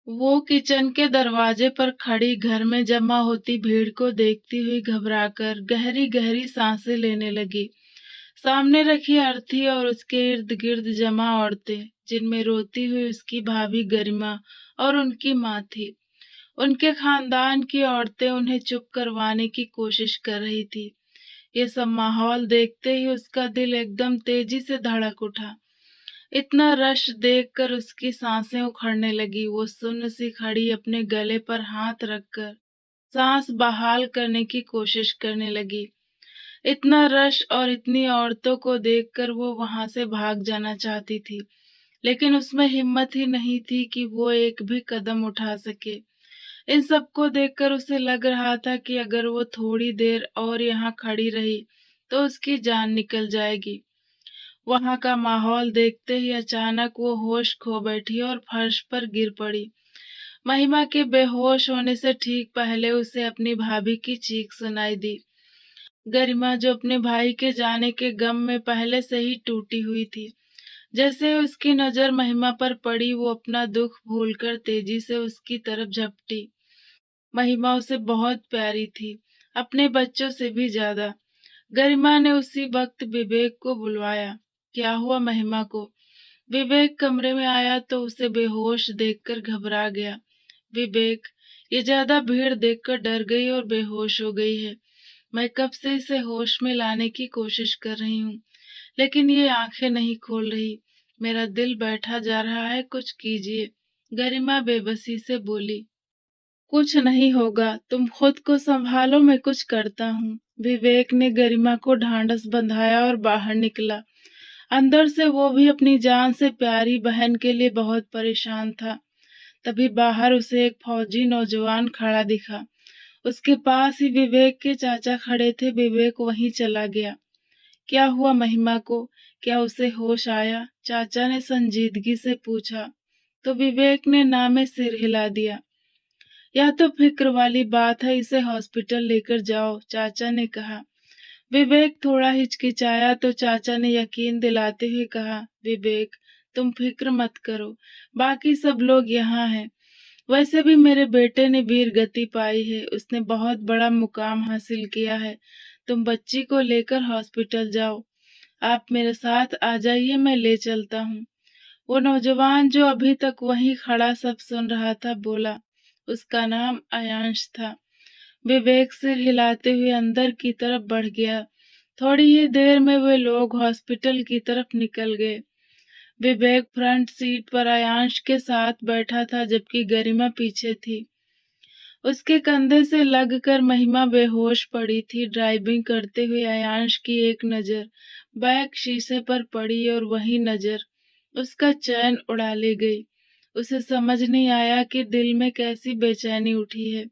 वो किचन के दरवाजे पर खड़ी घर में जमा होती भीड़ को देखती हुई घबराकर गहरी गहरी सांसें लेने लगी। सामने रखी अर्थी और उसके इर्द गिर्द जमा औरतें, जिनमें रोती हुई उसकी भाभी गरिमा और उनकी माँ थी। उनके खानदान की औरतें उन्हें चुप करवाने की कोशिश कर रही थी। ये सब माहौल देखते ही उसका दिल एकदम तेजी से धड़क उठा। इतना रश देखकर उसकी सांसें उखड़ने लगी। वो सुन्न सी खड़ी अपने गले पर हाथ रखकर सांस बहाल करने की कोशिश करने लगी। इतना रश और इतनी औरतों को देखकर वो वहां से भाग जाना चाहती थी, लेकिन उसमें हिम्मत ही नहीं थी कि वो एक भी कदम उठा सके। इन सबको देखकर उसे लग रहा था कि अगर वो थोड़ी देर और यहाँ खड़ी रही तो उसकी जान निकल जाएगी। वहां का माहौल देखते ही अचानक वो होश खो बैठी और फर्श पर गिर पड़ी। महिमा के बेहोश होने से ठीक पहले उसे अपनी भाभी की चीख सुनाई दी। गरिमा, जो अपने भाई के जाने के गम में पहले से ही टूटी हुई थी, जैसे उसकी नजर महिमा पर पड़ी, वो अपना दुख भूलकर तेजी से उसकी तरफ झपटी। महिमा उसे बहुत प्यारी थी, अपने बच्चों से भी ज्यादा। गरिमा ने उसी वक्त विवेक को बुलवाया। क्या हुआ महिमा को? विवेक कमरे में आया तो उसे बेहोश देखकर घबरा गया। विवेक, ये ज्यादा भीड़ देखकर डर गई और बेहोश हो गई है। मैं कब से इसे होश में लाने की कोशिश कर रही हूँ, लेकिन ये आंखें नहीं खोल रही। मेरा दिल बैठा जा रहा है, कुछ कीजिए। गरिमा बेबसी से बोली। कुछ नहीं होगा, तुम खुद को संभालो, मैं कुछ करता हूँ। विवेक ने गरिमा को ढांढस बंधाया और बाहर निकला। अंदर से वो भी अपनी जान से प्यारी बहन के लिए बहुत परेशान था। तभी बाहर उसे एक फौजी नौजवान खड़ा दिखा। उसके पास ही विवेक के चाचा खड़े थे। विवेक वहीं चला गया। क्या हुआ महिमा को? क्या उसे होश आया? चाचा ने संजीदगी से पूछा, तो विवेक ने ना में सिर हिला दिया। यह तो फिक्र वाली बात है, इसे हॉस्पिटल लेकर जाओ, चाचा ने कहा। विवेक थोड़ा हिचकिचाया तो चाचा ने यकीन दिलाते हुए कहा, विवेक, तुम फिक्र मत करो, बाकी सब लोग यहाँ हैं। वैसे भी मेरे बेटे ने वीर गति पाई है, उसने बहुत बड़ा मुकाम हासिल किया है। तुम बच्ची को लेकर हॉस्पिटल जाओ। आप मेरे साथ आ जाइए, मैं ले चलता हूँ। वो नौजवान जो अभी तक वहीं खड़ा सब सुन रहा था बोला। उसका नाम आयांश था। विवेक सिर हिलाते हुए अंदर की तरफ बढ़ गया। थोड़ी ही देर में वे लोग हॉस्पिटल की तरफ निकल गए। विवेक फ्रंट सीट पर आयांश के साथ बैठा था, जबकि गरिमा पीछे थी। उसके कंधे से लगकर महिमा बेहोश पड़ी थी। ड्राइविंग करते हुए आयांश की एक नजर बैक शीशे पर पड़ी और वही नजर उसका चैन उड़ा ले गई। उसे समझ नहीं आया कि दिल में कैसी बेचैनी उठी है।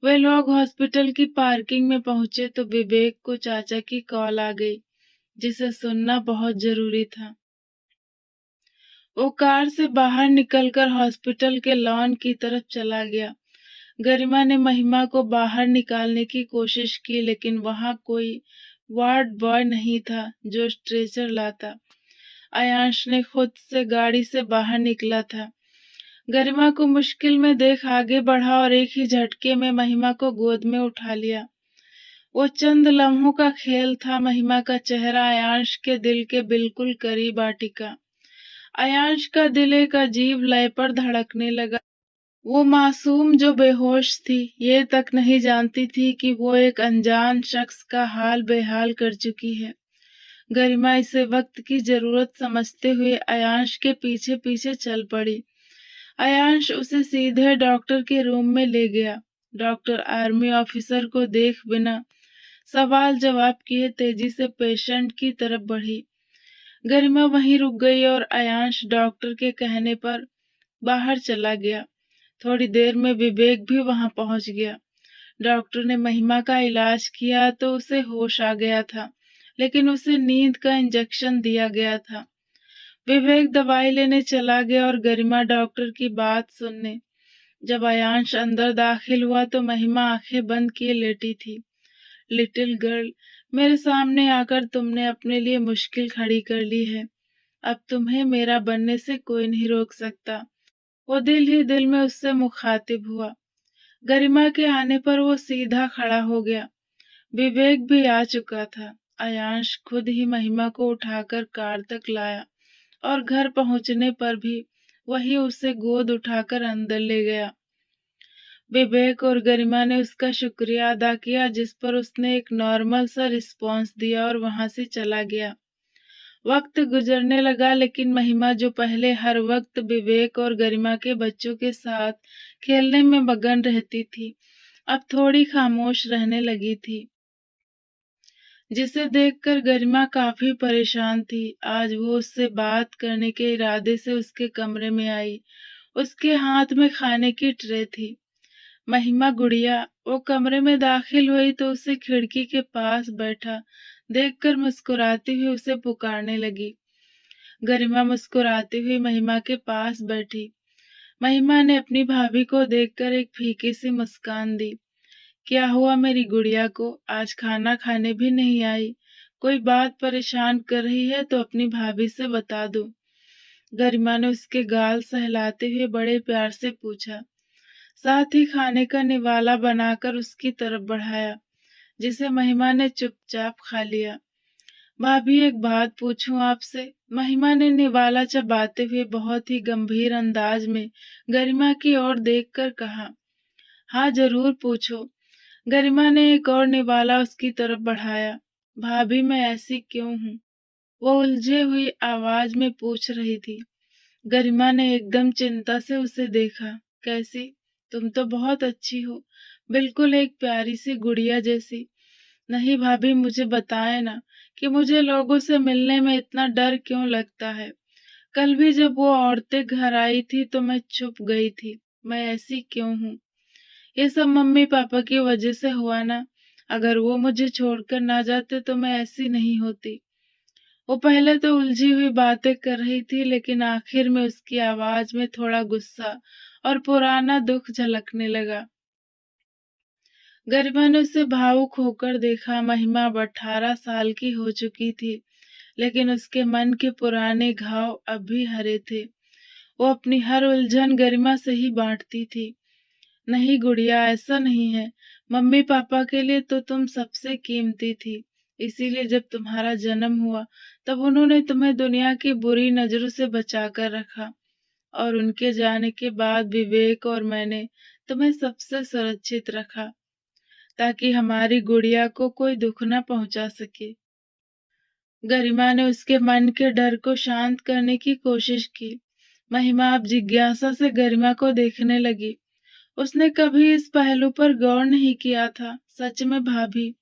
वे लोग हॉस्पिटल की पार्किंग में पहुंचे तो विवेक को चाचा की कॉल आ गई, जिसे सुनना बहुत जरूरी था। वो कार से बाहर निकलकर हॉस्पिटल के लॉन की तरफ चला गया। गरिमा ने महिमा को बाहर निकालने की कोशिश की, लेकिन वहां कोई वार्ड बॉय नहीं था जो स्ट्रेचर लाता। आयांश ने खुद से गाड़ी से बाहर निकला था। गरिमा को मुश्किल में देख आगे बढ़ा और एक ही झटके में महिमा को गोद में उठा लिया। वो चंद लम्हों का खेल था। महिमा का चेहरा आयांश के दिल के बिल्कुल करीब आ टिका। आयांश का दिल एक अजीब लय पर धड़कने लगा। वो मासूम जो बेहोश थी, ये तक नहीं जानती थी कि वो एक अनजान शख्स का हाल बेहाल कर चुकी है। गरिमा इसे वक्त की जरूरत समझते हुए आयांश के पीछे पीछे चल पड़ी। आयांश उसे सीधे डॉक्टर के रूम में ले गया। डॉक्टर आर्मी ऑफिसर को देख बिना सवाल जवाब किए तेजी से पेशेंट की तरफ बढ़ी। गरिमा वहीं रुक गई और आयांश डॉक्टर के कहने पर बाहर चला गया। थोड़ी देर में विवेक भी वहां पहुंच गया। डॉक्टर ने महिमा का इलाज किया तो उसे होश आ गया था, लेकिन उसे नींद का इंजेक्शन दिया गया था। विवेक दवाई लेने चला गया और गरिमा डॉक्टर की बात सुनने। जब आयांश अंदर दाखिल हुआ तो महिमा आंखें बंद किए लेटी थी। लिटिल गर्ल, मेरे सामने आकर तुमने अपने लिए मुश्किल खड़ी कर ली है। अब तुम्हें मेरा बनने से कोई नहीं रोक सकता। वो दिल ही दिल में उससे मुखातिब हुआ। गरिमा के आने पर वो सीधा खड़ा हो गया। विवेक भी आ चुका था। अयांश खुद ही महिमा को उठाकर कार तक लाया और घर पहुंचने पर भी वही उसे गोद उठाकर अंदर ले गया। विवेक और गरिमा ने उसका शुक्रिया अदा किया, जिस पर उसने एक नॉर्मल सा रिस्पॉन्स दिया और वहां से चला गया। वक्त गुजरने लगा, लेकिन महिमा जो पहले हर वक्त विवेक और गरिमा के बच्चों के साथ खेलने में मगन रहती थी, अब थोड़ी खामोश रहने लगी थी, जिसे देखकर गरिमा काफी परेशान थी। आज वो उससे बात करने के इरादे से उसके कमरे में आई। उसके हाथ में खाने की ट्रे थी। महिमा गुड़िया वो कमरे में दाखिल हुई तो उसे खिड़की के पास बैठा देखकर मुस्कुराती हुई उसे पुकारने लगी। गरिमा मुस्कुराती हुई महिमा के पास बैठी। महिमा ने अपनी भाभी को देखकर एक फीकी सी मुस्कान दी। क्या हुआ मेरी गुड़िया को? आज खाना खाने भी नहीं आई? कोई बात परेशान कर रही है तो अपनी भाभी से बता दो। गरिमा ने उसके गाल सहलाते हुए बड़े प्यार से पूछा, साथ ही खाने का निवाला बनाकर उसकी तरफ बढ़ाया, जिसे महिमा ने चुपचाप खा लिया। भाभी एक बात पूछूं आपसे? महिमा ने निवाला चबाते हुए बहुत ही गंभीर अंदाज में गरिमा की ओर देखकर कहा। हाँ जरूर पूछो। गरिमा ने एक और निवाला उसकी तरफ बढ़ाया। भाभी मैं ऐसी क्यों हूँ? वो उलझे हुई आवाज में पूछ रही थी। गरिमा ने एकदम चिंता से उसे देखा। कैसी? तुम तो बहुत अच्छी हो, बिल्कुल एक प्यारी सी गुड़िया जैसी। नहीं भाभी, मुझे बताएं ना कि मुझे लोगों से मिलने में इतना डर क्यों लगता है। कल भी जब वो औरतें घर आई थी तो मैं छुप गई थी। मैं ऐसी क्यों हूँ? ये सब मम्मी पापा की वजह से हुआ ना। अगर वो मुझे छोड़कर ना जाते तो मैं ऐसी नहीं होती। वो पहले तो उलझी हुई बातें कर रही थी, लेकिन आखिर में उसकी आवाज में थोड़ा गुस्सा और पुराना दुख झलकने लगा। गरिमा ने उसे भावुक होकर देखा। महिमा अब 18 साल की हो चुकी थी, लेकिन उसके मन के पुराने घाव अब भी हरे थे। वो अपनी हर उलझन गरिमा से ही बांटती थी। नहीं गुड़िया, ऐसा नहीं है। मम्मी पापा के लिए तो तुम सबसे कीमती थी। इसीलिए जब तुम्हारा जन्म हुआ तब उन्होंने तुम्हें दुनिया की बुरी नजरों से बचा कर रखा, और उनके जाने के बाद विवेक और मैंने तुम्हें सबसे सुरक्षित रखा, ताकि हमारी गुड़िया को कोई दुख न पहुंचा सके। गरिमा ने उसके मन के डर को शांत करने की कोशिश की। महिमा अब जिज्ञासा से गरिमा को देखने लगी। उसने कभी इस पहलू पर गौर नहीं किया था। सच में भाभी,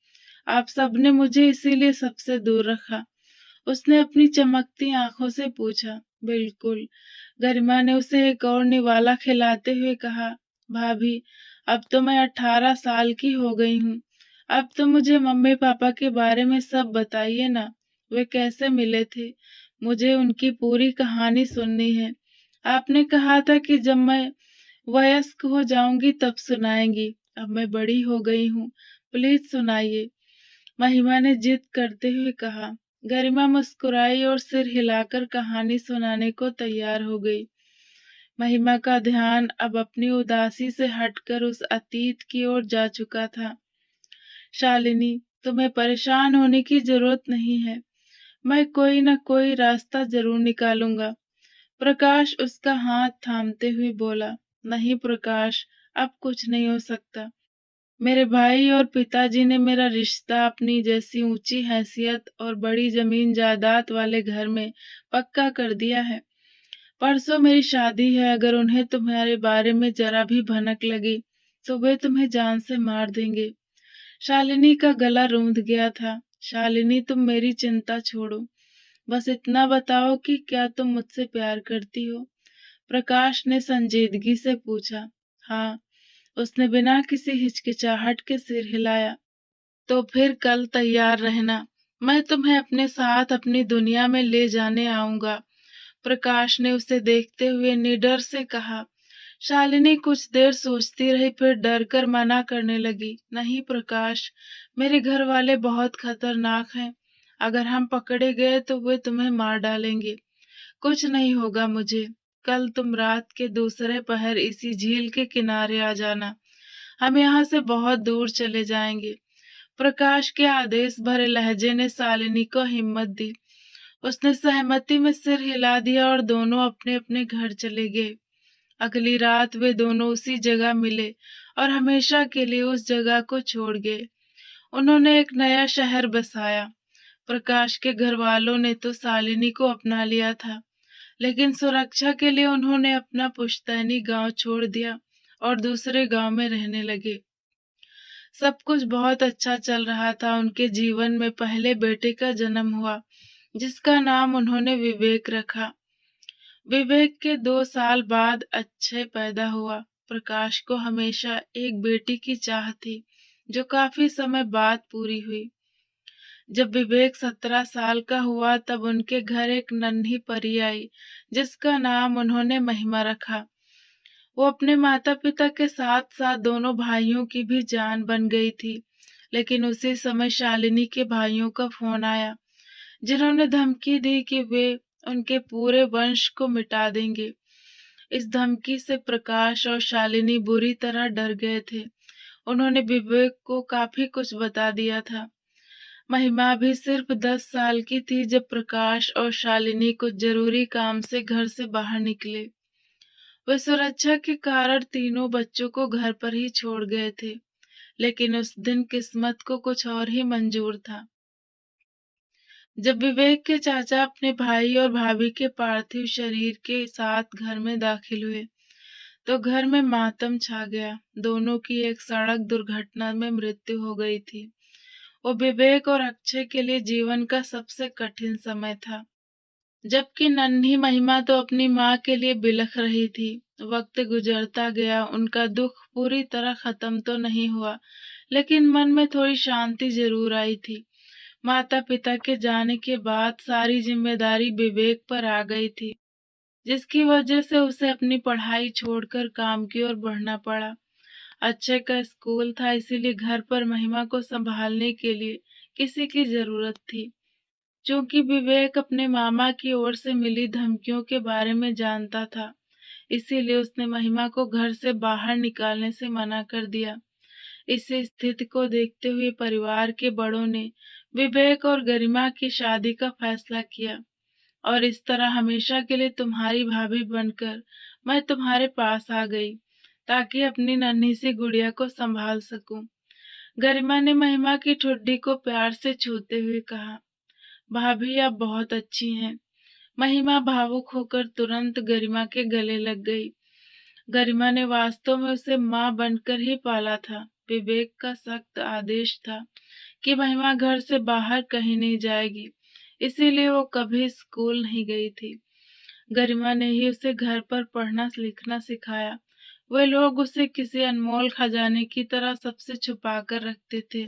आप सबने मुझे इसीलिए सबसे दूर रखा? उसने अपनी चमकती आंखों से पूछा। बिल्कुल। गरिमा ने उसे एक और निवाला खिलाते हुए कहा। भाभी, अब तो मैं 18 साल की हो गई हूँ। अब तो मुझे मम्मी पापा के बारे में सब बताइए ना। वे कैसे मिले थे? मुझे उनकी पूरी कहानी सुननी है। आपने कहा था कि जब मैं वयस्क हो जाऊंगी तब सुनाएंगी। अब मैं बड़ी हो गई हूँ, प्लीज सुनाइए। महिमा ने जिद करते हुए कहा। गरिमा मुस्कुराई और सिर हिलाकर कहानी सुनाने को तैयार हो गई। महिमा का ध्यान अब अपनी उदासी से हटकर उस अतीत की ओर जा चुका था। शालिनी, तुम्हें परेशान होने की जरूरत नहीं है। मैं कोई न कोई रास्ता जरूर निकालूंगा। प्रकाश उसका हाथ थामते हुए बोला। नहीं प्रकाश, अब कुछ नहीं हो सकता। मेरे भाई और पिताजी ने मेरा रिश्ता अपनी जैसी ऊंची हैसियत और बड़ी जमीन जायदाद वाले घर में पक्का कर दिया है। परसों मेरी शादी है। अगर उन्हें तुम्हारे बारे में जरा भी भनक लगी तो वे तुम्हें जान से मार देंगे। शालिनी का गला रूंध गया था। शालिनी, तुम मेरी चिंता छोड़ो। बस इतना बताओ कि क्या तुम मुझसे प्यार करती हो? प्रकाश ने संजीदगी से पूछा। हाँ, उसने बिना किसी हिचकिचाहट के सिर हिलाया। तो फिर कल तैयार रहना। मैं तुम्हें अपने साथ अपनी दुनिया में ले जाने आऊंगा। प्रकाश ने उसे देखते हुए निडर से कहा। शालिनी कुछ देर सोचती रही, फिर डर कर मना करने लगी। नहीं प्रकाश, मेरे घर वाले बहुत खतरनाक हैं। अगर हम पकड़े गए तो वे तुम्हें मार डालेंगे। कुछ नहीं होगा मुझे। कल तुम रात के दूसरे पहर इसी झील के किनारे आ जाना। हम यहाँ से बहुत दूर चले जाएंगे। प्रकाश के आदेश भरे लहजे ने शालिनी को हिम्मत दी। उसने सहमति में सिर हिला दिया और दोनों अपने अपने घर चले गए। अगली रात वे दोनों उसी जगह मिले और हमेशा के लिए उस जगह को छोड़ गए। उन्होंने एक नया शहर बसाया। प्रकाश के घर वालों ने तो शालिनी को अपना लिया था, लेकिन सुरक्षा के लिए उन्होंने अपना पुश्तैनी गांव छोड़ दिया और दूसरे गांव में रहने लगे। सब कुछ बहुत अच्छा चल रहा था। उनके जीवन में पहले बेटे का जन्म हुआ, जिसका नाम उन्होंने विवेक रखा। विवेक के 2 साल बाद अक्षय पैदा हुआ। प्रकाश को हमेशा एक बेटी की चाह थी, जो काफी समय बाद पूरी हुई। जब विवेक 17 साल का हुआ, तब उनके घर एक नन्ही परी आई, जिसका नाम उन्होंने महिमा रखा। वो अपने माता पिता के साथ साथ दोनों भाइयों की भी जान बन गई थी। लेकिन उसी समय शालिनी के भाइयों का फोन आया, जिन्होंने धमकी दी कि वे उनके पूरे वंश को मिटा देंगे। इस धमकी से प्रकाश और शालिनी बुरी तरह डर गए थे। उन्होंने विवेक को काफी कुछ बता दिया था। महिमा भी सिर्फ 10 साल की थी जब प्रकाश और शालिनी कुछ जरूरी काम से घर से बाहर निकले। वे सुरक्षा के कारण तीनों बच्चों को घर पर ही छोड़ गए थे, लेकिन उस दिन किस्मत को कुछ और ही मंजूर था। जब विवेक के चाचा अपने भाई और भाभी के पार्थिव शरीर के साथ घर में दाखिल हुए, तो घर में मातम छा गया। दोनों की एक सड़क दुर्घटना में मृत्यु हो गई थी। वो विवेक और अक्षय के लिए जीवन का सबसे कठिन समय था, जबकि नन्ही महिमा तो अपनी माँ के लिए बिलख रही थी। वक्त गुजरता गया, उनका दुख पूरी तरह खत्म तो नहीं हुआ, लेकिन मन में थोड़ी शांति जरूर आई थी। माता पिता के जाने के बाद सारी जिम्मेदारी विवेक पर आ गई थी, जिसकी वजह से उसे अपनी पढ़ाई छोड़कर काम की ओर बढ़ना पड़ा। अक्षय का स्कूल था, इसीलिए घर पर महिमा को संभालने के लिए किसी की जरूरत थी। क्योंकि विवेक अपने मामा की ओर से मिली धमकियों के बारे में जानता था, इसीलिए उसने महिमा को घर से बाहर निकालने से मना कर दिया। इस स्थिति को देखते हुए परिवार के बड़ों ने विवेक और गरिमा की शादी का फैसला किया, और इस तरह हमेशा के लिए तुम्हारी भाभी बनकर मैं तुम्हारे पास आ गई, ताकि अपनी नन्ही सी गुड़िया को संभाल सकूं। गरिमा ने महिमा की ठुड्डी को प्यार से छूते हुए कहा। भाभी आप बहुत अच्छी हैं। महिमा भावुक होकर तुरंत गरिमा के गले लग गई। गरिमा ने वास्तव में उसे माँ बनकर ही पाला था। विवेक का सख्त आदेश था कि महिमा घर से बाहर कहीं नहीं जाएगी, इसीलिए वो कभी स्कूल नहीं गई थी। गरिमा ने ही उसे घर पर पढ़ना लिखना सिखाया। वे लोग उसे किसी अनमोल खजाने की तरह सबसे छुपा कर रखते थे।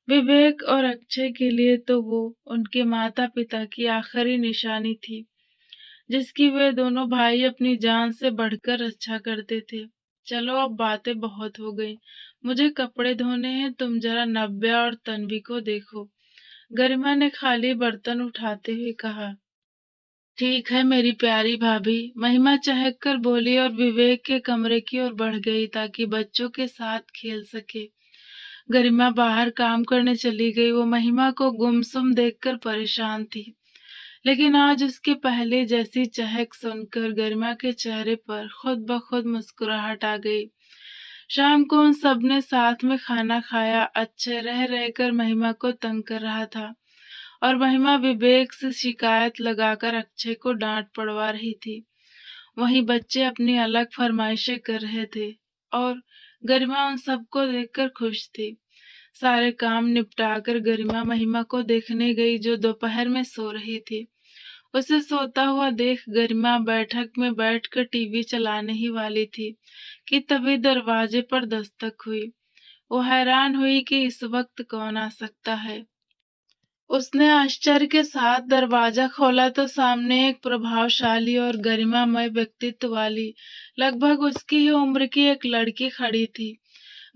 विवेक और अक्षय के लिए तो वो उनके माता पिता की आखिरी निशानी थी, जिसकी वे दोनों भाई अपनी जान से बढ़कर रक्षा करते थे। चलो अब बातें बहुत हो गई, मुझे कपड़े धोने हैं। तुम जरा नव्या और तन्वी को देखो, गरिमा ने खाली बर्तन उठाते हुए कहा। ठीक है मेरी प्यारी भाभी, महिमा चहक कर बोली और विवेक के कमरे की ओर बढ़ गई ताकि बच्चों के साथ खेल सके। गरिमा बाहर काम करने चली गई। वो महिमा को गुमसुम देखकर परेशान थी, लेकिन आज उसके पहले जैसी चहक सुनकर गरिमा के चेहरे पर खुद ब खुद मुस्कुराहट आ गई। शाम को उन सब ने साथ में खाना खाया। अच्छे रह रहकर महिमा को तंग कर रहा था, और महिमा विवेक से शिकायत लगाकर अक्षय को डांट पड़वा रही थी। वहीं बच्चे अपनी अलग फरमाइशें कर रहे थे, और गरिमा उन सबको देखकर खुश थी। सारे काम निपटाकर गरिमा महिमा को देखने गई, जो दोपहर में सो रही थी। उसे सोता हुआ देख गरिमा बैठक में बैठकर टीवी चलाने ही वाली थी कि तभी दरवाजे पर दस्तक हुई। वो हैरान हुई कि इस वक्त कौन आ सकता है। उसने आश्चर्य के साथ दरवाजा खोला तो सामने एक प्रभावशाली और गरिमामय व्यक्तित्व वाली, लगभग उसकी ही उम्र की एक लड़की खड़ी थी।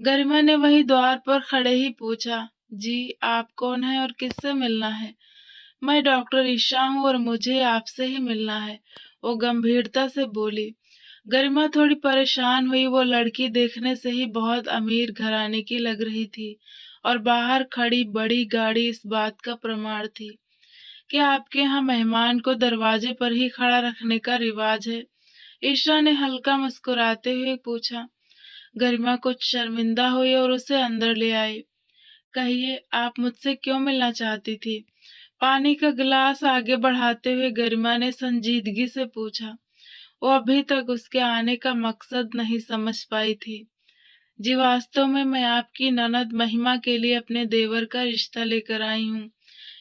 गरिमा ने वही द्वार पर खड़े ही पूछा, जी आप कौन है और किससे मिलना है? मैं डॉक्टर ईशा हूँ और मुझे आपसे ही मिलना है, वो गंभीरता से बोली। गरिमा थोड़ी परेशान हुई। वो लड़की देखने से ही बहुत अमीर घराने की लग रही थी और बाहर खड़ी बड़ी गाड़ी इस बात का प्रमाण थी। क्या आपके यहाँ मेहमान को दरवाजे पर ही खड़ा रखने का रिवाज है? ईशा ने हल्का मुस्कुराते हुए पूछा। गरिमा कुछ शर्मिंदा हुई और उसे अंदर ले आई। कहिए, आप मुझसे क्यों मिलना चाहती थी? पानी का गिलास आगे बढ़ाते हुए गरिमा ने संजीदगी से पूछा। वो अभी तक उसके आने का मकसद नहीं समझ पाई थी। जी, वास्तव में मैं आपकी ननद महिमा के लिए अपने देवर का रिश्ता लेकर आई हूँ।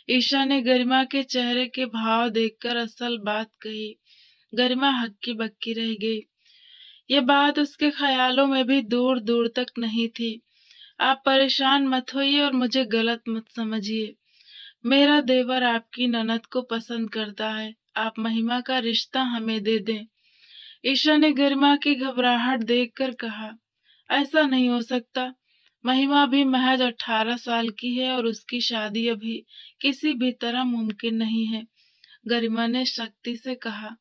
ईशा ने गरिमा के चेहरे के भाव देखकर असल बात कही। गरिमा हक्की बक्की रह गई। ये बात उसके ख्यालों में भी दूर दूर तक नहीं थी। आप परेशान मत होइए और मुझे गलत मत समझिए। मेरा देवर आपकी ननद को पसंद करता है। आप महिमा का रिश्ता हमें दे दें। ईशा ने गरिमा की घबराहट देखकर कहा। ऐसा नहीं हो सकता। महिमा अभी महज 18 साल की है और उसकी शादी अभी किसी भी तरह मुमकिन नहीं है। गरिमा ने सख्ती से कहा।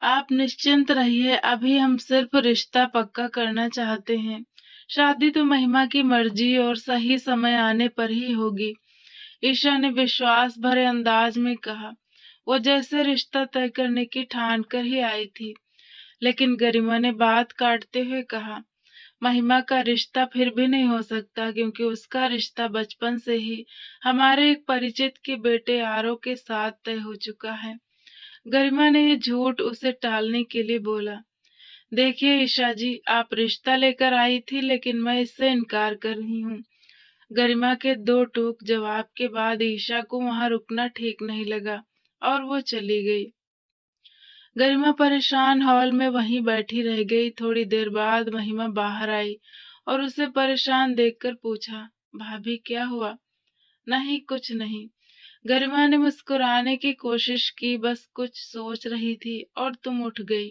आप निश्चिंत रहिए, अभी हम सिर्फ रिश्ता पक्का करना चाहते हैं। शादी तो महिमा की मर्जी और सही समय आने पर ही होगी। ईशा ने विश्वास भरे अंदाज में कहा। वो जैसे रिश्ता तय करने की ठान कर ही आई थी। लेकिन गरिमा ने बात काटते हुए कहा। महिमा का रिश्ता फिर भी नहीं हो सकता, क्योंकि उसका रिश्ता बचपन से ही हमारे एक परिचित के बेटे आरव के साथ तय हो चुका है। गरिमा ने ये झूठ उसे टालने के लिए बोला। देखिए ईशा जी, आप रिश्ता लेकर आई थी, लेकिन मैं इससे इनकार कर रही हूँ। गरिमा के दो टूक जवाब के बाद ईशा को वहां रुकना ठीक नहीं लगा और वो चली गई। गरिमा परेशान हॉल में वहीं बैठी रह गई। थोड़ी देर बाद महिमा बाहर आई और उसे परेशान देखकर पूछा। भाभी, क्या हुआ? नहीं, कुछ नहीं। गरिमा ने मुस्कुराने की कोशिश की, बस कुछ सोच रही थी और तुम उठ गई।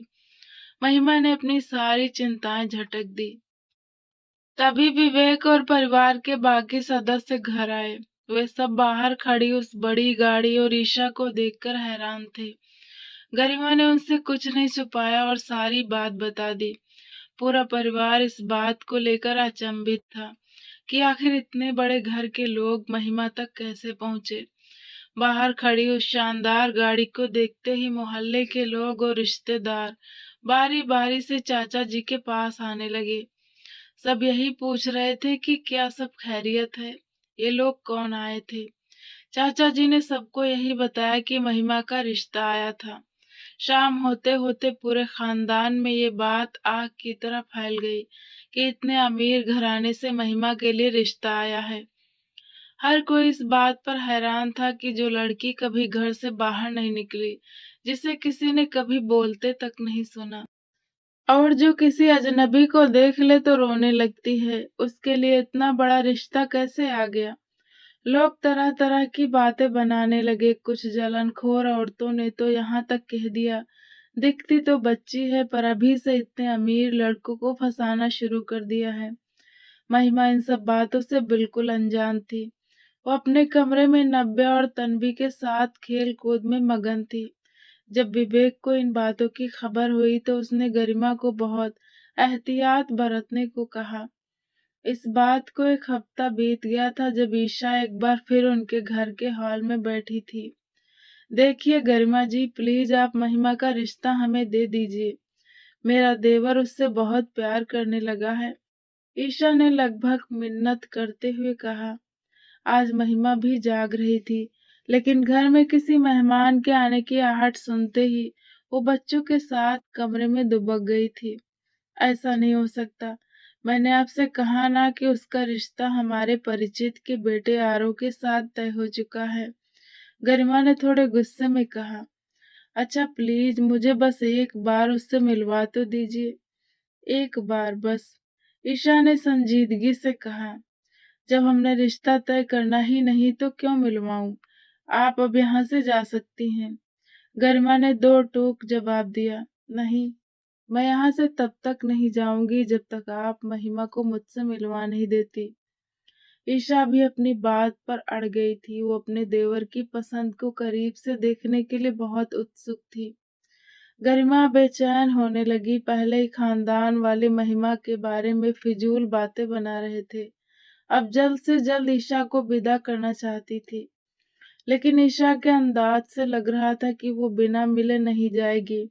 महिमा ने अपनी सारी चिंताएं झटक दी। तभी विवेक और परिवार के बाकी सदस्य घर आए। वे सब बाहर खड़ी उस बड़ी गाड़ी और ईशा को देखकर हैरान थे। गरिमा ने उनसे कुछ नहीं छुपाया और सारी बात बता दी। पूरा परिवार इस बात को लेकर अचंभित था कि आखिर इतने बड़े घर के लोग महिमा तक कैसे पहुंचे। बाहर खड़ी उस शानदार गाड़ी को देखते ही मोहल्ले के लोग और रिश्तेदार बारी बारी से चाचा जी के पास आने लगे। सब यही पूछ रहे थे कि क्या सब खैरियत है, ये लोग कौन आए थे। चाचा जी ने सबको यही बताया कि महिमा का रिश्ता आया था। शाम होते होते पूरे खानदान में ये बात आग की तरह फैल गई कि इतने अमीर घराने से महिमा के लिए रिश्ता आया है। हर कोई इस बात पर हैरान था कि जो लड़की कभी घर से बाहर नहीं निकली, जिसे किसी ने कभी बोलते तक नहीं सुना, और जो किसी अजनबी को देख ले तो रोने लगती है, उसके लिए इतना बड़ा रिश्ता कैसे आ गया। लोग तरह तरह की बातें बनाने लगे। कुछ जलनखोर औरतों ने तो यहाँ तक कह दिया, दिखती तो बच्ची है पर अभी से इतने अमीर लड़कों को फंसाना शुरू कर दिया है। महिमा इन सब बातों से बिल्कुल अनजान थी। वो अपने कमरे में नब्बे और तन्वी के साथ खेल कूद में मगन थी। जब विवेक को इन बातों की खबर हुई तो उसने गरिमा को बहुत एहतियात बरतने को कहा। इस बात को एक हफ्ता बीत गया था जब ईशा एक बार फिर उनके घर के हॉल में बैठी थी। देखिए गरिमा जी, प्लीज आप महिमा का रिश्ता हमें दे दीजिए। मेरा देवर उससे बहुत प्यार करने लगा है। ईशा ने लगभग मिन्नत करते हुए कहा। आज महिमा भी जाग रही थी, लेकिन घर में किसी मेहमान के आने की आहट सुनते ही वो बच्चों के साथ कमरे में दुबक गई थी। ऐसा नहीं हो सकता। मैंने आपसे कहा ना कि उसका रिश्ता हमारे परिचित के बेटे आरव के साथ तय हो चुका है। गरिमा ने थोड़े गुस्से में कहा। अच्छा प्लीज मुझे बस एक बार उससे मिलवा तो दीजिए, एक बार बस। ईशा ने संजीदगी से कहा। जब हमने रिश्ता तय करना ही नहीं तो क्यों मिलवाऊं? आप अब यहाँ से जा सकती हैं। गरिमा ने दो टूक जवाब दिया। नहीं, मैं यहाँ से तब तक नहीं जाऊंगी जब तक आप महिमा को मुझसे मिलवा नहीं देती। ईशा भी अपनी बात पर अड़ गई थी। वो अपने देवर की पसंद को करीब से देखने के लिए बहुत उत्सुक थी। गरिमा बेचैन होने लगी। पहले ही खानदान वाली महिमा के बारे में फिजूल बातें बना रहे थे, अब जल्द से जल्द ईशा को विदा करना चाहती थी। लेकिन ईशा के अंदाज से लग रहा था कि वो बिना मिले नहीं जाएगी।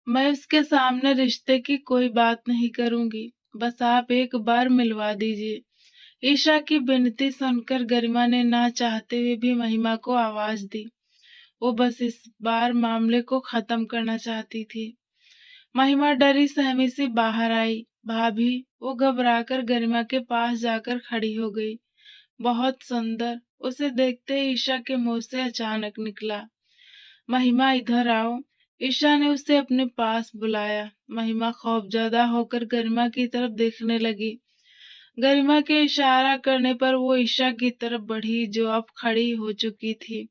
मैं उसके सामने रिश्ते की कोई बात नहीं करूंगी, बस आप एक बार मिलवा दीजिए। ईशा की विनती सुनकर गरिमा ने ना चाहते हुए भी महिमा को आवाज दी। वो बस इस बार मामले को खत्म करना चाहती थी। महिमा डरी सहमी सी बाहर आई। भाभी, वो घबराकर गरिमा के पास जाकर खड़ी हो गई। बहुत सुंदर, उसे देखते ही ईशा के मुंह से अचानक निकला। महिमा, इधर आओ। ईशा ने उसे अपने पास बुलाया। महिमा खौफजदा होकर गरिमा की तरफ देखने लगी। गरिमा के इशारा करने पर वो ईशा की तरफ बढ़ी, जो अब खड़ी हो चुकी थी।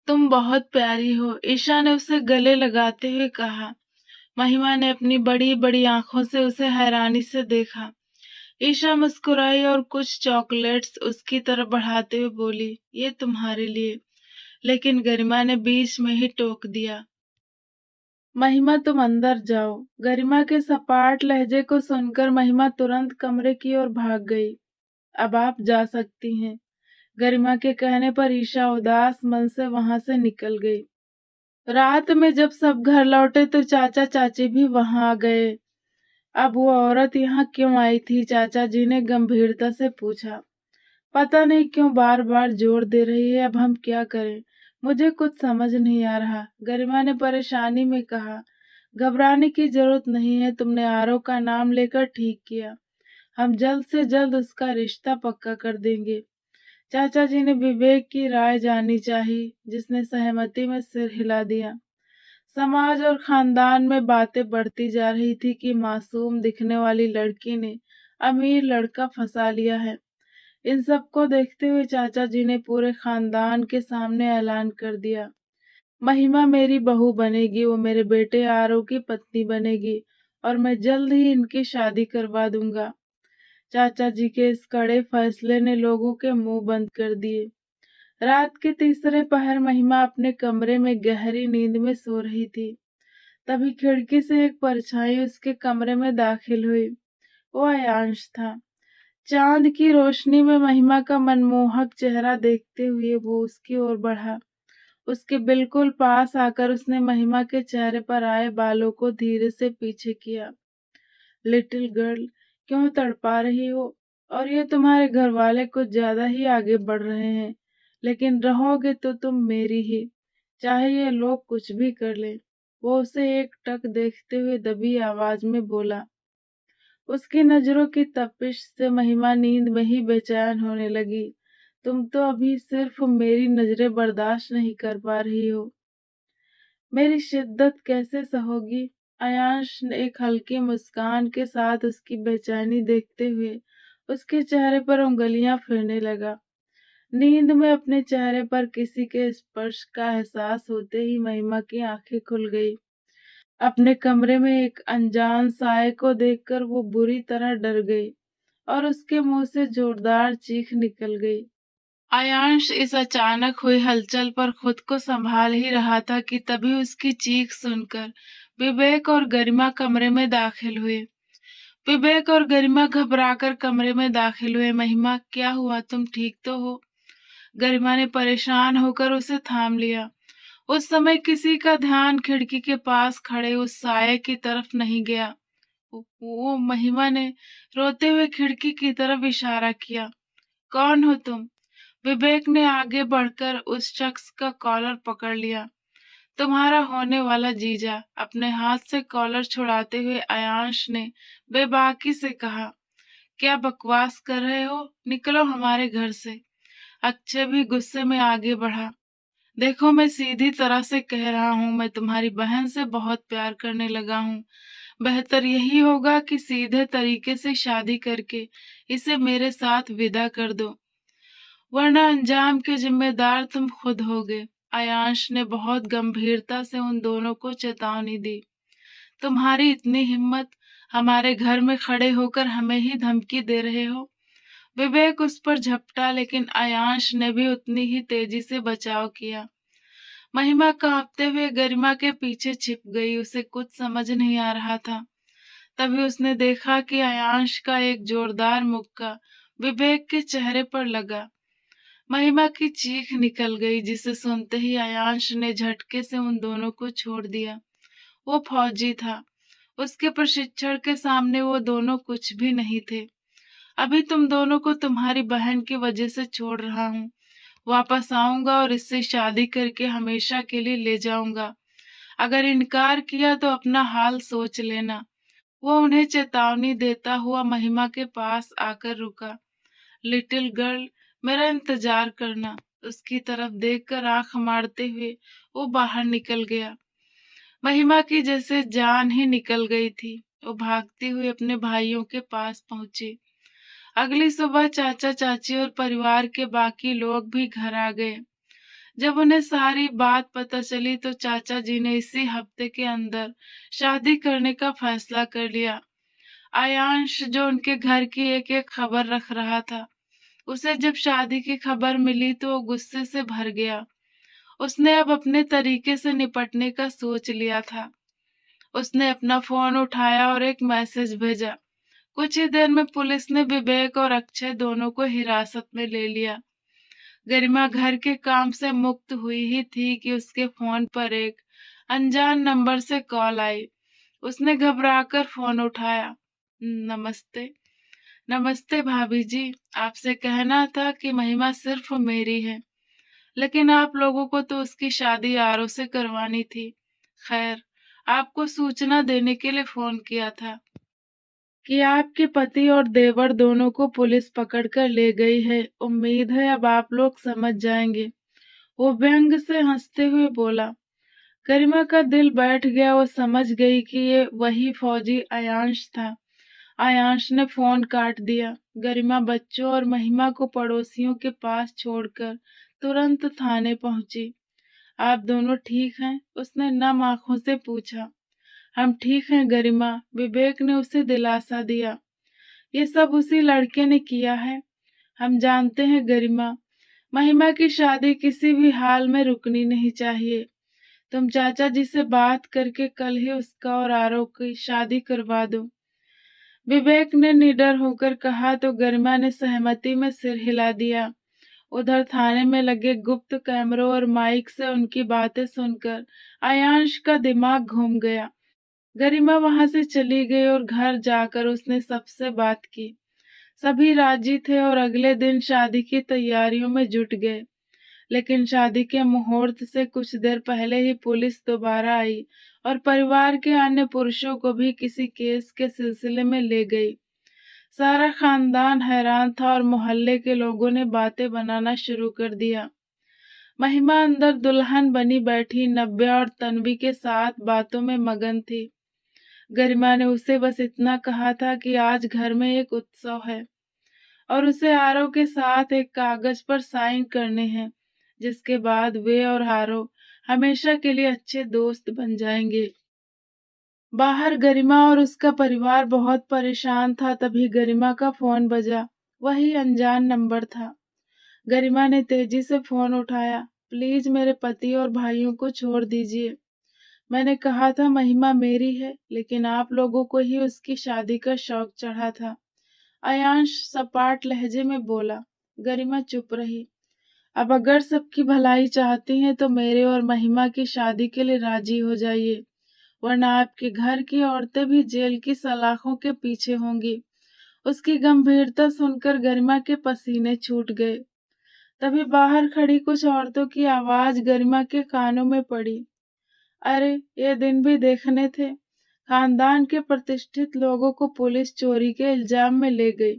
तुम बहुत प्यारी हो, ईशा ने उसे गले लगाते हुए कहा। महिमा ने अपनी बड़ी बड़ी आंखों से उसे हैरानी से देखा। ईशा मुस्कुराई और कुछ चॉकलेट्स उसकी तरफ बढ़ाते हुए बोली, ये तुम्हारे लिए। लेकिन गरिमा ने बीच में ही टोक दिया। महिमा, तुम अंदर जाओ। गरिमा के सपाट लहजे को सुनकर महिमा तुरंत कमरे की ओर भाग गई। अब आप जा सकती हैं। गरिमा के कहने पर ईशा उदास मन से वहां से निकल गई। रात में जब सब घर लौटे तो चाचा चाची भी वहां आ गए। अब वो औरत यहाँ क्यों आई थी? चाचा जी ने गंभीरता से पूछा। पता नहीं क्यों बार बार जोर दे रही है, अब हम क्या करें? मुझे कुछ समझ नहीं आ रहा, गरिमा ने परेशानी में कहा। घबराने की जरूरत नहीं है, तुमने आरव का नाम लेकर ठीक किया। हम जल्द से जल्द उसका रिश्ता पक्का कर देंगे। चाचा जी ने विवेक की राय जानी चाहिए, जिसने सहमति में सिर हिला दिया। समाज और खानदान में बातें बढ़ती जा रही थी कि मासूम दिखने वाली लड़की ने अमीर लड़का फंसा लिया है। इन सब को देखते हुए चाचा जी ने पूरे खानदान के सामने ऐलान कर दिया, महिमा मेरी बहू बनेगी, वो मेरे बेटे आरव की पत्नी बनेगी और मैं जल्द ही इनकी शादी करवा दूंगा। चाचा जी के इस कड़े फैसले ने लोगों के मुंह बंद कर दिए। रात के तीसरे पहर महिमा अपने कमरे में गहरी नींद में सो रही थी। तभी खिड़की से एक परछाई उसके कमरे में दाखिल हुई। वो अयांश था। चांद की रोशनी में महिमा का मनमोहक चेहरा देखते हुए वो उसकी ओर बढ़ा। उसके बिल्कुल पास आकर उसने महिमा के चेहरे पर आए बालों को धीरे से पीछे किया। लिटिल गर्ल, क्यों तड़पा रही हो? और ये तुम्हारे घर वाले कुछ ज्यादा ही आगे बढ़ रहे हैं, लेकिन रहोगे तो तुम मेरी ही, चाहे ये लोग कुछ भी कर ले। वो उसे एक टक देखते हुए दबी आवाज में बोला। उसकी नजरों की तपिश से महिमा नींद में ही बेचैन होने लगी। तुम तो अभी सिर्फ मेरी नजरें बर्दाश्त नहीं कर पा रही हो, मेरी शिद्दत कैसे सहोगी? अयांश ने एक हल्की मुस्कान के साथ उसकी बेचैनी देखते हुए उसके चेहरे पर उंगलियां फेरने लगा। नींद में अपने चेहरे पर किसी के स्पर्श का एहसास होते ही महिमा की आंखें खुल गई। अपने कमरे में एक अनजान साए को देखकर वो बुरी तरह डर गई और उसके मुंह से जोरदार चीख निकल गई। आयांश इस अचानक हुई हलचल पर खुद को संभाल ही रहा था कि तभी उसकी चीख सुनकर विवेक और गरिमा कमरे में दाखिल हुए। विवेक और गरिमा घबराकर कमरे में दाखिल हुए। महिमा, क्या हुआ? तुम ठीक तो हो? गरिमा ने परेशान होकर उसे थाम लिया। उस समय किसी का ध्यान खिड़की के पास खड़े उस साये की तरफ नहीं गया। वो महिमा ने रोते हुए खिड़की की तरफ इशारा किया। कौन हो तुम? विवेक ने आगे बढ़कर उस शख्स का कॉलर पकड़ लिया। तुम्हारा होने वाला जीजा। अपने हाथ से कॉलर छुड़ाते हुए अयांश ने बेबाकी से कहा। क्या बकवास कर रहे हो? निकलो हमारे घर से। अक्षय भी गुस्से में आगे बढ़ा। देखो, मैं सीधी तरह से कह रहा हूँ, मैं तुम्हारी बहन से बहुत प्यार करने लगा हूँ। बेहतर यही होगा कि सीधे तरीके से शादी करके इसे मेरे साथ विदा कर दो, वरना अंजाम के जिम्मेदार तुम खुद होगे। अयांश ने बहुत गंभीरता से उन दोनों को चेतावनी दी। तुम्हारी इतनी हिम्मत, हमारे घर में खड़े होकर हमें ही धमकी दे रहे हो? विवेक उस पर झपटा, लेकिन अयांश ने भी उतनी ही तेजी से बचाव किया। महिमा कांपते हुए गरिमा के पीछे छिप गई। उसे कुछ समझ नहीं आ रहा था। तभी उसने देखा कि अयांश का एक जोरदार मुक्का विवेक के चेहरे पर लगा। महिमा की चीख निकल गई, जिसे सुनते ही अयांश ने झटके से उन दोनों को छोड़ दिया। वो फौजी था। उसके प्रशिक्षण के सामने वो दोनों कुछ भी नहीं थे। अभी तुम दोनों को तुम्हारी बहन की वजह से छोड़ रहा हूँ। वापस आऊंगा और इससे शादी करके हमेशा के लिए ले जाऊंगा। अगर इनकार किया तो अपना हाल सोच लेना। वो उन्हें चेतावनी देता हुआ महिमा के पास आकर रुका। लिटिल गर्ल, मेरा इंतजार करना। उसकी तरफ देखकर आंख मारते हुए वो बाहर निकल गया। महिमा की जैसे जान ही निकल गई थी। वो भागती हुई अपने भाइयों के पास पहुंची। अगली सुबह चाचा चाची और परिवार के बाकी लोग भी घर आ गए। जब उन्हें सारी बात पता चली तो चाचा जी ने इसी हफ्ते के अंदर शादी करने का फैसला कर लिया। आयांश, जो उनके घर की एक एक खबर रख रहा था, उसे जब शादी की खबर मिली तो वो गुस्से से भर गया। उसने अब अपने तरीके से निपटने का सोच लिया था। उसने अपना फोन उठाया और एक मैसेज भेजा। कुछ ही देर में पुलिस ने विवेक और अक्षय दोनों को हिरासत में ले लिया। गरिमा घर के काम से मुक्त हुई ही थी कि उसके फोन पर एक अनजान नंबर से कॉल आई। उसने घबराकर फोन उठाया। नमस्ते। नमस्ते भाभी जी, आपसे कहना था कि महिमा सिर्फ मेरी है, लेकिन आप लोगों को तो उसकी शादी आरव से करवानी थी। खैर, आपको सूचना देने के लिए फोन किया था कि आपके पति और देवर दोनों को पुलिस पकड़ कर ले गई है। उम्मीद है अब आप लोग समझ जाएंगे। वो व्यंग से हंसते हुए बोला। गरिमा का दिल बैठ गया। वो समझ गई कि ये वही फौजी अयांश था। आयांश ने फोन काट दिया। गरिमा बच्चों और महिमा को पड़ोसियों के पास छोड़कर तुरंत थाने पहुंची। आप दोनों ठीक हैं? उसने नम आंखों से पूछा। हम ठीक हैं गरिमा, विवेक ने उसे दिलासा दिया। ये सब उसी लड़के ने किया है। हम जानते हैं गरिमा, महिमा की शादी किसी भी हाल में रुकनी नहीं चाहिए। तुम चाचा जी से बात करके कल ही उसका और आरव की शादी करवा दो। विवेक ने निडर होकर कहा तो गरिमा ने सहमति में सिर हिला दिया। उधर थाने में लगे गुप्त कैमरों और माइक से उनकी बातें सुनकर आयांश का दिमाग घूम गया। गरिमा वहां से चली गई और घर जाकर उसने सबसे बात की। सभी राजी थे और अगले दिन शादी की तैयारियों में जुट गए। लेकिन शादी के मुहूर्त से कुछ देर पहले ही पुलिस दोबारा आई और परिवार के अन्य पुरुषों को भी किसी केस के सिलसिले में ले गई। सारा खानदान हैरान था और मोहल्ले के लोगों ने बातें बनाना शुरू कर दिया। महिमा अंदर दुल्हन बनी बैठी नव्या और तन्वी के साथ बातों में मगन थी। गरिमा ने उसे बस इतना कहा था कि आज घर में एक उत्सव है और उसे आरव के साथ एक कागज पर साइन करने हैं, जिसके बाद वे और आरव हमेशा के लिए अच्छे दोस्त बन जाएंगे। बाहर गरिमा और उसका परिवार बहुत परेशान था। तभी गरिमा का फोन बजा। वही अनजान नंबर था। गरिमा ने तेजी से फोन उठाया। प्लीज मेरे पति और भाइयों को छोड़ दीजिए। मैंने कहा था महिमा मेरी है, लेकिन आप लोगों को ही उसकी शादी का शौक चढ़ा था। अयांश सपाट लहजे में बोला। गरिमा चुप रही। अब अगर सबकी भलाई चाहती हैं तो मेरे और महिमा की शादी के लिए राजी हो जाइए, वरना आपके घर की औरतें भी जेल की सलाखों के पीछे होंगी। उसकी गंभीरता सुनकर गरिमा के पसीने छूट गए। तभी बाहर खड़ी कुछ औरतों की आवाज गरिमा के कानों में पड़ी। अरे, ये दिन भी देखने थे। खानदान के प्रतिष्ठित लोगों को पुलिस चोरी के इल्जाम में ले गई।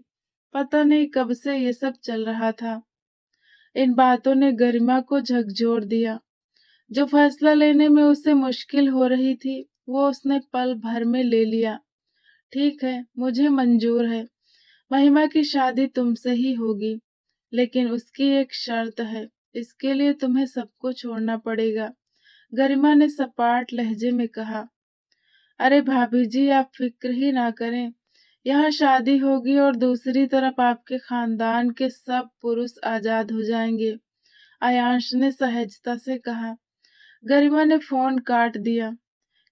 पता नहीं कब से ये सब चल रहा था। इन बातों ने गरिमा को झकझोर दिया। जो फैसला लेने में उसे मुश्किल हो रही थी, वो उसने पल भर में ले लिया। ठीक है, मुझे मंजूर है। महिमा की शादी तुमसे ही होगी, लेकिन उसकी एक शर्त है। इसके लिए तुम्हें सबको छोड़ना पड़ेगा, गरिमा ने सपाट लहजे में कहा। अरे भाभी जी, आप फिक्र ही ना करें। यहाँ शादी होगी और दूसरी तरफ आपके खानदान के सब पुरुष आजाद हो जाएंगे, आयांश ने सहजता से कहा। गरिमा ने फोन काट दिया।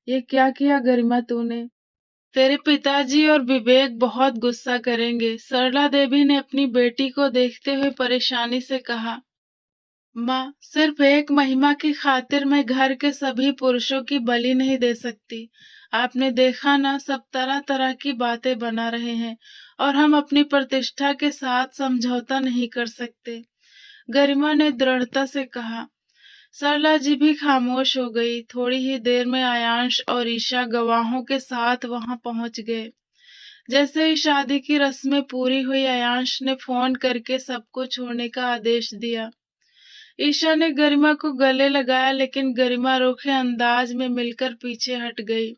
ये क्या किया गरिमा तूने? तेरे पिताजी और विवेक बहुत गुस्सा करेंगे। सरला देवी ने अपनी बेटी को देखते हुए परेशानी से कहा। माँ, सिर्फ एक महिमा की खातिर मैं घर के सभी पुरुषों की बलि नहीं दे सकती। आपने देखा ना, सब तरह तरह की बातें बना रहे हैं और हम अपनी प्रतिष्ठा के साथ समझौता नहीं कर सकते। गरिमा ने दृढ़ता से कहा। सरला जी भी खामोश हो गई। थोड़ी ही देर में आयांश और ईशा गवाहों के साथ वहां पहुंच गए। जैसे ही शादी की रस्में पूरी हुई, आयांश ने फोन करके सबको छोड़ने का आदेश दिया। ईशा ने गरिमा को गले लगाया, लेकिन गरिमा रूखे अंदाज में मिलकर पीछे हट गई।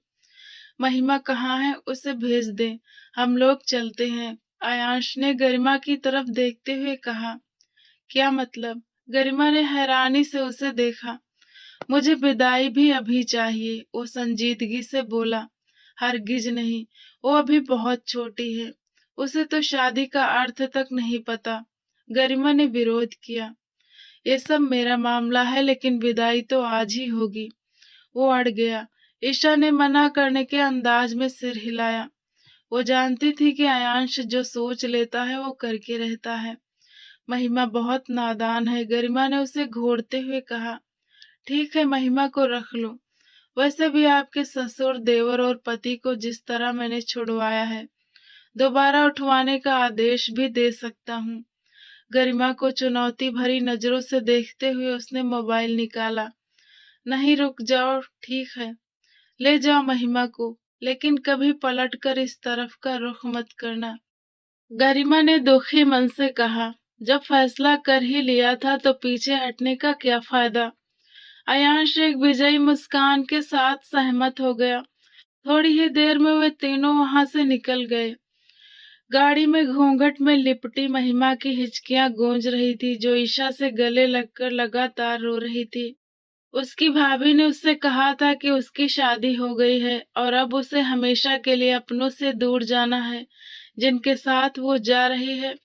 महिमा कहाँ है? उसे भेज दें, हम लोग चलते हैं, आयांश ने गरिमा की तरफ देखते हुए कहा। क्या मतलब? गरिमा ने हैरानी से उसे देखा। मुझे विदाई भी अभी चाहिए, वो संजीदगी से बोला। हरगिज नहीं, वो अभी बहुत छोटी है, उसे तो शादी का अर्थ तक नहीं पता। गरिमा ने विरोध किया। ये सब मेरा मामला है, लेकिन विदाई तो आज ही होगी। वो अड़ गया। ईशा ने मना करने के अंदाज में सिर हिलाया। वो जानती थी कि आयांश जो सोच लेता है वो करके रहता है। महिमा बहुत नादान है, गरिमा ने उसे घूरते हुए कहा। ठीक है, महिमा को रख लो। वैसे भी आपके ससुर, देवर और पति को जिस तरह मैंने छुड़वाया है, दोबारा उठवाने का आदेश भी दे सकता हूँ। गरिमा को चुनौती भरी नजरों से देखते हुए उसने मोबाइल निकाला। नहीं, रुक जाओ, ठीक है, ले जाओ महिमा को, लेकिन कभी पलट कर इस तरफ का रुख मत करना। गरिमा ने दुखी मन से कहा। जब फैसला कर ही लिया था तो पीछे हटने का क्या फायदा? आयांश एक विजयी मुस्कान के साथ सहमत हो गया। थोड़ी ही देर में वे तीनों वहां से निकल गए। गाड़ी में घूंघट में लिपटी महिमा की हिचकियां गूंज रही थी, जो ईशा से गले लगकर लगातार रो रही थी। उसकी भाभी ने उससे कहा था कि उसकी शादी हो गई है और अब उसे हमेशा के लिए अपनों से दूर जाना है। जिनके साथ वो जा रही है,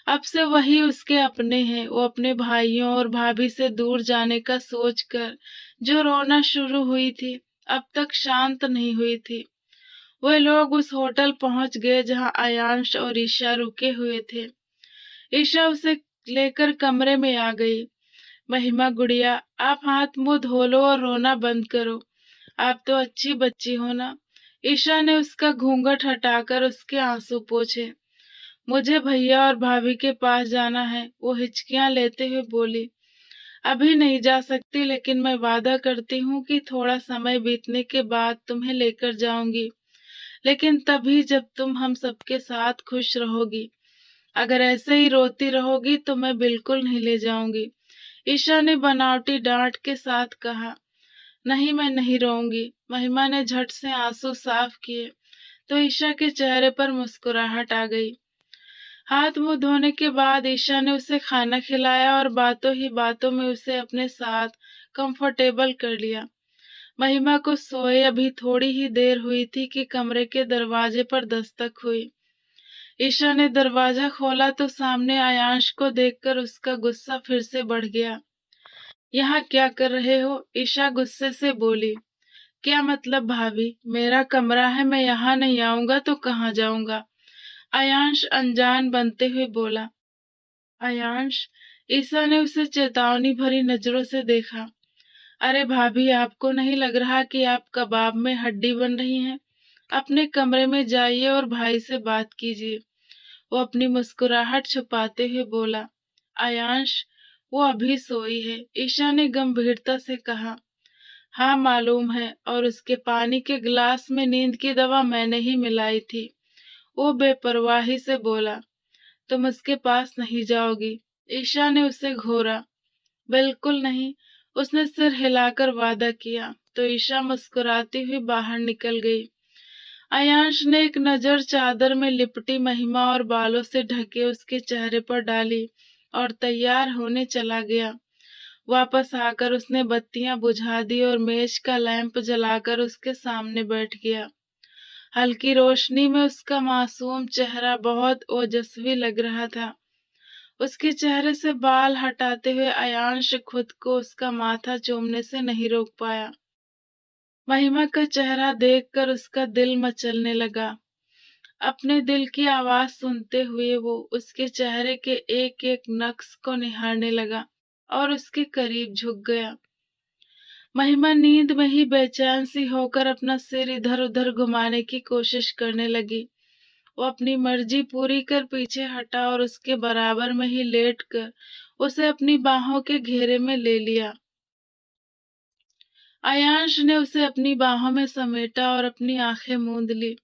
अब से वही उसके अपने हैं। वो अपने भाइयों और भाभी से दूर जाने का सोचकर जो रोना शुरू हुई थी, अब तक शांत नहीं हुई थी। वे लोग उस होटल पहुंच गए जहां आयांश और ईशा रुके हुए थे। ईशा उसे लेकर कमरे में आ गई। महिमा गुड़िया, आप हाथ मुंह धो लो और रोना बंद करो। आप तो अच्छी बच्ची हो ना। ईशा ने उसका घूंघट हटाकर उसके आंसू पोंछे। मुझे भैया और भाभी के पास जाना है, वो हिचकियां लेते हुए बोली। अभी नहीं जा सकती, लेकिन मैं वादा करती हूँ कि थोड़ा समय बीतने के बाद तुम्हें लेकर जाऊंगी, लेकिन तभी जब तुम हम सबके साथ खुश रहोगी। अगर ऐसे ही रोती रहोगी तो मैं बिल्कुल नहीं ले जाऊंगी। ईशा ने बनावटी डांट के साथ कहा। नहीं, मैं नहीं रोऊंगी। महिमा ने झट से आंसू साफ किए तो ईशा के चेहरे पर मुस्कुराहट आ गई। हाथ मुंह धोने के बाद ईशा ने उसे खाना खिलाया और बातों ही बातों में उसे अपने साथ कंफर्टेबल कर लिया। महिमा को सोए अभी थोड़ी ही देर हुई थी कि कमरे के दरवाजे पर दस्तक हुई। ईशा ने दरवाजा खोला तो सामने आयांश को देखकर उसका गुस्सा फिर से बढ़ गया। यहाँ क्या कर रहे हो? ईशा गुस्से से बोली। क्या मतलब भाभी, मेरा कमरा है, मैं यहाँ नहीं आऊंगा तो कहाँ जाऊंगा? आयांश अनजान बनते हुए बोला। आयांश, ईशा ने उसे चेतावनी भरी नजरों से देखा। अरे भाभी, आपको नहीं लग रहा कि आप कबाब में हड्डी बन रही हैं? अपने कमरे में जाइए और भाई से बात कीजिए। वो अपनी मुस्कुराहट छुपाते हुए बोला। आयांश, वो अभी सोई है, ईशा ने गंभीरता से कहा। हाँ मालूम है, और उसके पानी के गिलास में नींद की दवा मैंने ही मिलाई थी। वो बेपरवाही से बोला। तुम उसके पास नहीं जाओगी? ईशा ने उसे घूरा। बिल्कुल नहीं, उसने सिर हिलाकर वादा किया। तो ईशा मुस्कुराती हुई बाहर निकल गई। आयांश ने एक नजर चादर में लिपटी महिमा और बालों से ढके उसके चेहरे पर डाली और तैयार होने चला गया। वापस आकर उसने बत्तियां बुझा दी और मेज का लैंप जलाकर उसके सामने बैठ गया। हल्की रोशनी में उसका मासूम चेहरा बहुत ओजस्वी लग रहा था। उसके चेहरे से बाल हटाते हुए अयांश खुद को उसका माथा चूमने से नहीं रोक पाया। महिमा का चेहरा देखकर उसका दिल मचलने लगा। अपने दिल की आवाज सुनते हुए वो उसके चेहरे के एक एक नक्श को निहारने लगा और उसके करीब झुक गया। महिमा नींद में ही बेचैन सी होकर अपना सिर इधर उधर घुमाने की कोशिश करने लगी। वो अपनी मर्जी पूरी कर पीछे हटा और उसके बराबर में ही लेट कर उसे अपनी बाहों के घेरे में ले लिया। आयांश ने उसे अपनी बाहों में समेटा और अपनी आंखें मूंद ली।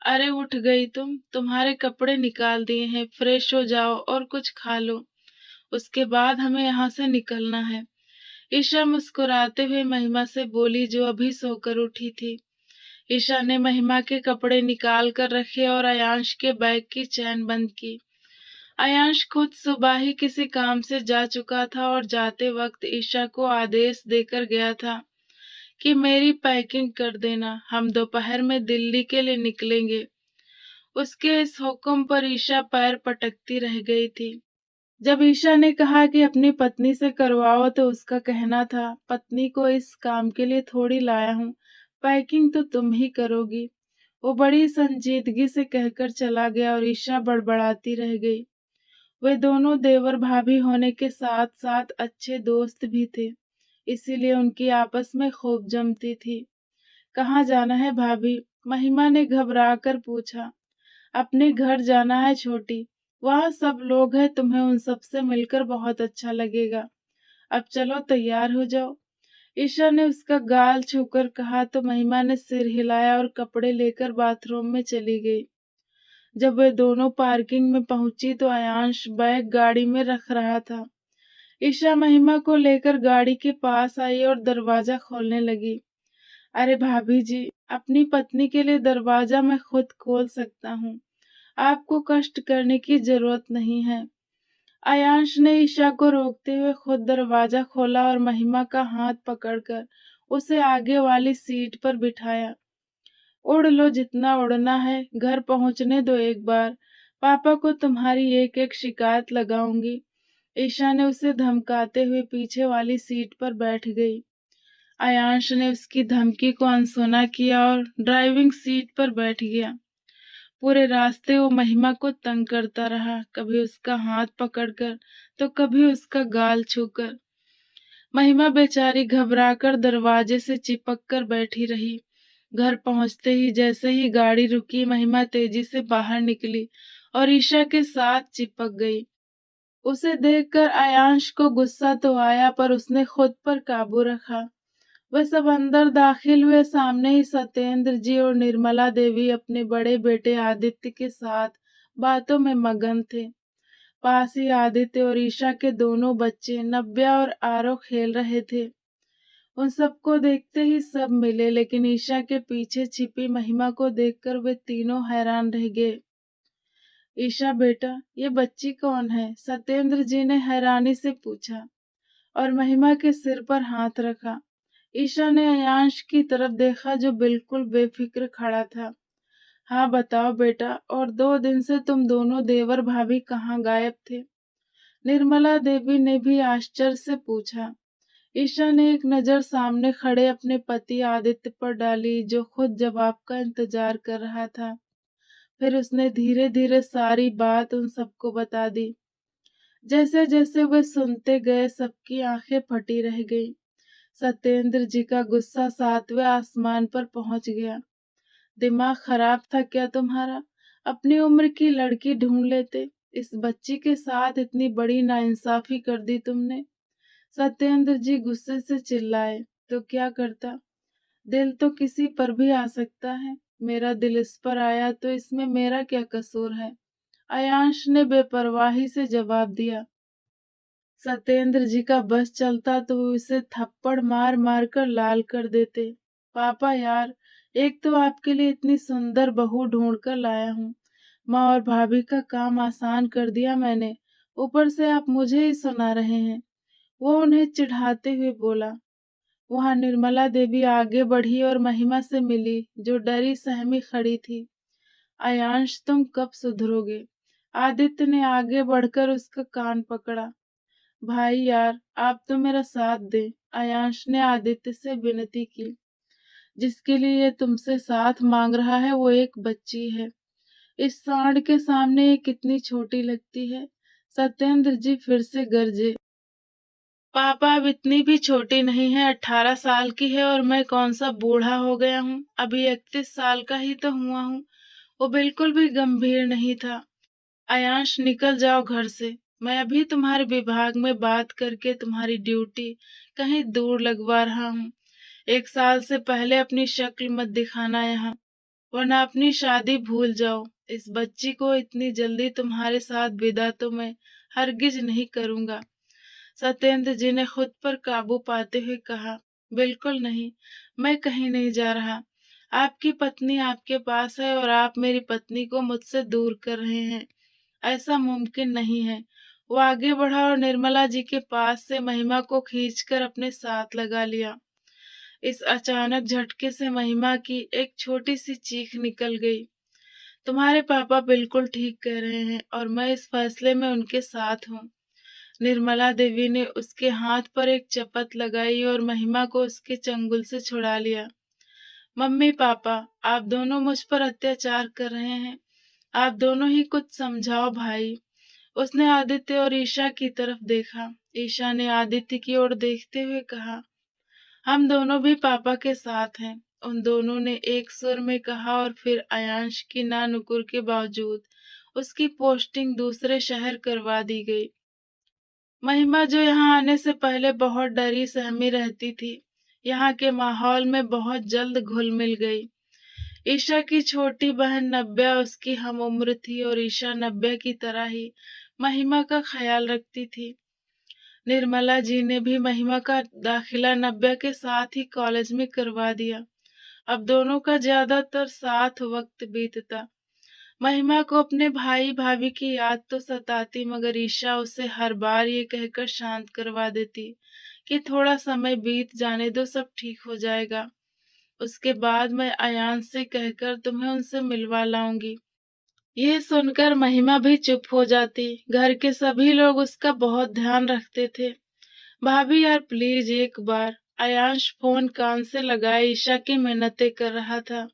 अरे उठ गई तुम्हारे कपड़े निकाल दिए हैं, फ्रेश हो जाओ और कुछ खा लो, उसके बाद हमें यहाँ से निकलना है। ईशा मुस्कुराते हुए महिमा से बोली, जो अभी सोकर उठी थी। ईशा ने महिमा के कपड़े निकाल कर रखे और अयांश के बैग की चैन बंद की। अयांश खुद सुबह ही किसी काम से जा चुका था और जाते वक्त ईशा को आदेश देकर गया था कि मेरी पैकिंग कर देना, हम दोपहर में दिल्ली के लिए निकलेंगे। उसके इस हुक्म पर ईशा पैर पटकती रह गई थी। जब ईशा ने कहा कि अपनी पत्नी से करवाओ तो उसका कहना था, पत्नी को इस काम के लिए थोड़ी लाया हूँ, पैकिंग तो तुम ही करोगी। वो बड़ी संजीदगी से कहकर चला गया और ईशा बड़बड़ाती रह गई। वे दोनों देवर भाभी होने के साथ साथ अच्छे दोस्त भी थे, इसीलिए उनकी आपस में खूब जमती थी। कहाँ जाना है भाभी? महिमा ने घबरा कर पूछा। अपने घर जाना है छोटी, वहाँ सब लोग हैं, तुम्हें उन सब से मिलकर बहुत अच्छा लगेगा। अब चलो तैयार हो जाओ। ईशा ने उसका गाल छूकर कहा तो महिमा ने सिर हिलाया और कपड़े लेकर बाथरूम में चली गई। जब वे दोनों पार्किंग में पहुंची तो अयांश बैग गाड़ी में रख रहा था। ईशा महिमा को लेकर गाड़ी के पास आई और दरवाजा खोलने लगी। अरे भाभी जी, अपनी पत्नी के लिए दरवाजा मैं खुद खोल सकता हूँ, आपको कष्ट करने की जरूरत नहीं है। अयांश ने ईशा को रोकते हुए खुद दरवाजा खोला और महिमा का हाथ पकड़कर उसे आगे वाली सीट पर बिठाया। उड़ लो जितना उड़ना है, घर पहुंचने दो एक बार, पापा को तुम्हारी एक एक शिकायत लगाऊंगी। ईशा ने उसे धमकाते हुए पीछे वाली सीट पर बैठ गई। अयांश ने उसकी धमकी को अनसुना किया और ड्राइविंग सीट पर बैठ गया। पूरे रास्ते वो महिमा को तंग करता रहा, कभी उसका हाथ पकड़कर तो कभी उसका गाल छूकर। महिमा बेचारी घबराकर दरवाजे से चिपक कर बैठी रही। घर पहुंचते ही जैसे ही गाड़ी रुकी, महिमा तेजी से बाहर निकली और ईशा के साथ चिपक गई। उसे देखकर अयांश को गुस्सा तो आया, पर उसने खुद पर काबू रखा। वह सब अंदर दाखिल हुए। सामने ही सत्येंद्र जी और निर्मला देवी अपने बड़े बेटे आदित्य के साथ बातों में मगन थे। पास ही आदित्य और ईशा के दोनों बच्चे नव्या और आरव खेल रहे थे। उन सबको देखते ही सब मिले, लेकिन ईशा के पीछे छिपी महिमा को देखकर वे तीनों हैरान रह गए। ईशा बेटा, ये बच्ची कौन है? सत्येंद्र जी ने हैरानी से पूछा और महिमा के सिर पर हाथ रखा। ईशा ने अयांश की तरफ देखा जो बिल्कुल बेफिक्र खड़ा था। हाँ बताओ बेटा, और 2 दिन से तुम दोनों देवर भाभी कहाँ गायब थे? निर्मला देवी ने भी आश्चर्य से पूछा। ईशा ने एक नजर सामने खड़े अपने पति आदित्य पर डाली, जो खुद जवाब का इंतजार कर रहा था। फिर उसने धीरे धीरे सारी बात उन सबको बता दी। जैसे जैसे वे सुनते गए, सबकी आंखें फटी रह गईं। सत्येंद्र जी का गुस्सा 7वें आसमान पर पहुंच गया। दिमाग खराब था क्या तुम्हारा? अपनी उम्र की लड़की ढूंढ लेते, इस बच्ची के साथ इतनी बड़ी नाइंसाफी कर दी तुमने। सत्येंद्र जी गुस्से से चिल्लाए। तो क्या करता, दिल तो किसी पर भी आ सकता है, मेरा दिल इस पर आया तो इसमें मेरा क्या कसूर है? अयांश ने बेपरवाही से जवाब दिया। सत्येंद्र जी का बस चलता तो वो इसे थप्पड़ मार मार कर लाल कर देते। पापा यार, एक तो आपके लिए इतनी सुंदर बहू ढूंढ कर लाया हूँ, माँ और भाभी का काम आसान कर दिया मैंने, ऊपर से आप मुझे ही सुना रहे हैं। वो उन्हें चिढ़ाते हुए बोला। वहां निर्मला देवी आगे बढ़ी और महिमा से मिली, जो डरी सहमी खड़ी थी। अयांश, तुम कब सुधरोगे? आदित्य ने आगे बढ़कर उसका कान पकड़ा। भाई यार, आप तो मेरा साथ दें, अयांश ने आदित्य से विनती की। जिसके लिए ये तुमसे साथ मांग रहा है वो एक बच्ची है। इस सांड के सामने ये कितनी छोटी लगती है। सत्येंद्र जी फिर से गरजे। पापा अब इतनी भी छोटी नहीं है, 18 साल की है और मैं कौन सा बूढ़ा हो गया हूँ, अभी 31 साल का ही तो हुआ हूँ। वो बिल्कुल भी गंभीर नहीं था। अयांश, निकल जाओ घर से। मैं अभी तुम्हारे विभाग में बात करके तुम्हारी ड्यूटी कहीं दूर लगवा रहा हूँ। 1 साल से पहले अपनी शक्ल मत दिखाना यहाँ, वरना अपनी शादी भूल जाओ। इस बच्ची को इतनी जल्दी तुम्हारे साथ विदा तो मैं हरगिज नहीं करूंगा। सत्येंद्र जी ने खुद पर काबू पाते हुए कहा, बिल्कुल नहीं, मैं कहीं नहीं जा रहा। आपकी पत्नी आपके पास है और आप मेरी पत्नी को मुझसे दूर कर रहे हैं। ऐसा मुमकिन नहीं है। वो आगे बढ़ा और निर्मला जी के पास से महिमा को खींचकर अपने साथ लगा लिया। इस अचानक झटके से महिमा की एक छोटी सी चीख निकल गई। तुम्हारे पापा बिल्कुल ठीक कह रहे हैं और मैं इस फैसले में उनके साथ हूँ। निर्मला देवी ने उसके हाथ पर एक चपत लगाई और महिमा को उसके चंगुल से छुड़ा लिया। मम्मी पापा, आप दोनों मुझ पर अत्याचार कर रहे हैं। आप दोनों ही कुछ समझाओ भाई। उसने आदित्य और ईशा की तरफ देखा। ईशा ने आदित्य की ओर देखते हुए कहा, हम दोनों भी पापा के साथ हैं। उन दोनों ने एक सुर में कहा और फिर अयांश की नानुकुर के बावजूद उसकी पोस्टिंग दूसरे शहर करवा दी गई। महिमा, जो यहाँ आने से पहले बहुत डरी सहमी रहती थी, यहाँ के माहौल में बहुत जल्द घुल मिल गई। ईशा की छोटी बहन नव्या उसकी हम उम्र थी और ईशा नव्या की तरह ही महिमा का ख्याल रखती थी। निर्मला जी ने भी महिमा का दाखिला नव्या के साथ ही कॉलेज में करवा दिया। अब दोनों का ज्यादातर साथ वक्त बीतता। महिमा को अपने भाई भाभी की याद तो सताती, मगर ईशा उसे हर बार ये कहकर शांत करवा देती कि थोड़ा समय बीत जाने दो, सब ठीक हो जाएगा। उसके बाद मैं अयान से कहकर तुम्हें उनसे मिलवा लाऊंगी। ये सुनकर महिमा भी चुप हो जाती। घर के सभी लोग उसका बहुत ध्यान रखते थे। भाभी यार प्लीज एक बार। अयांश फोन कान से लगाए ईशा की मिन्नतें कर रहा था।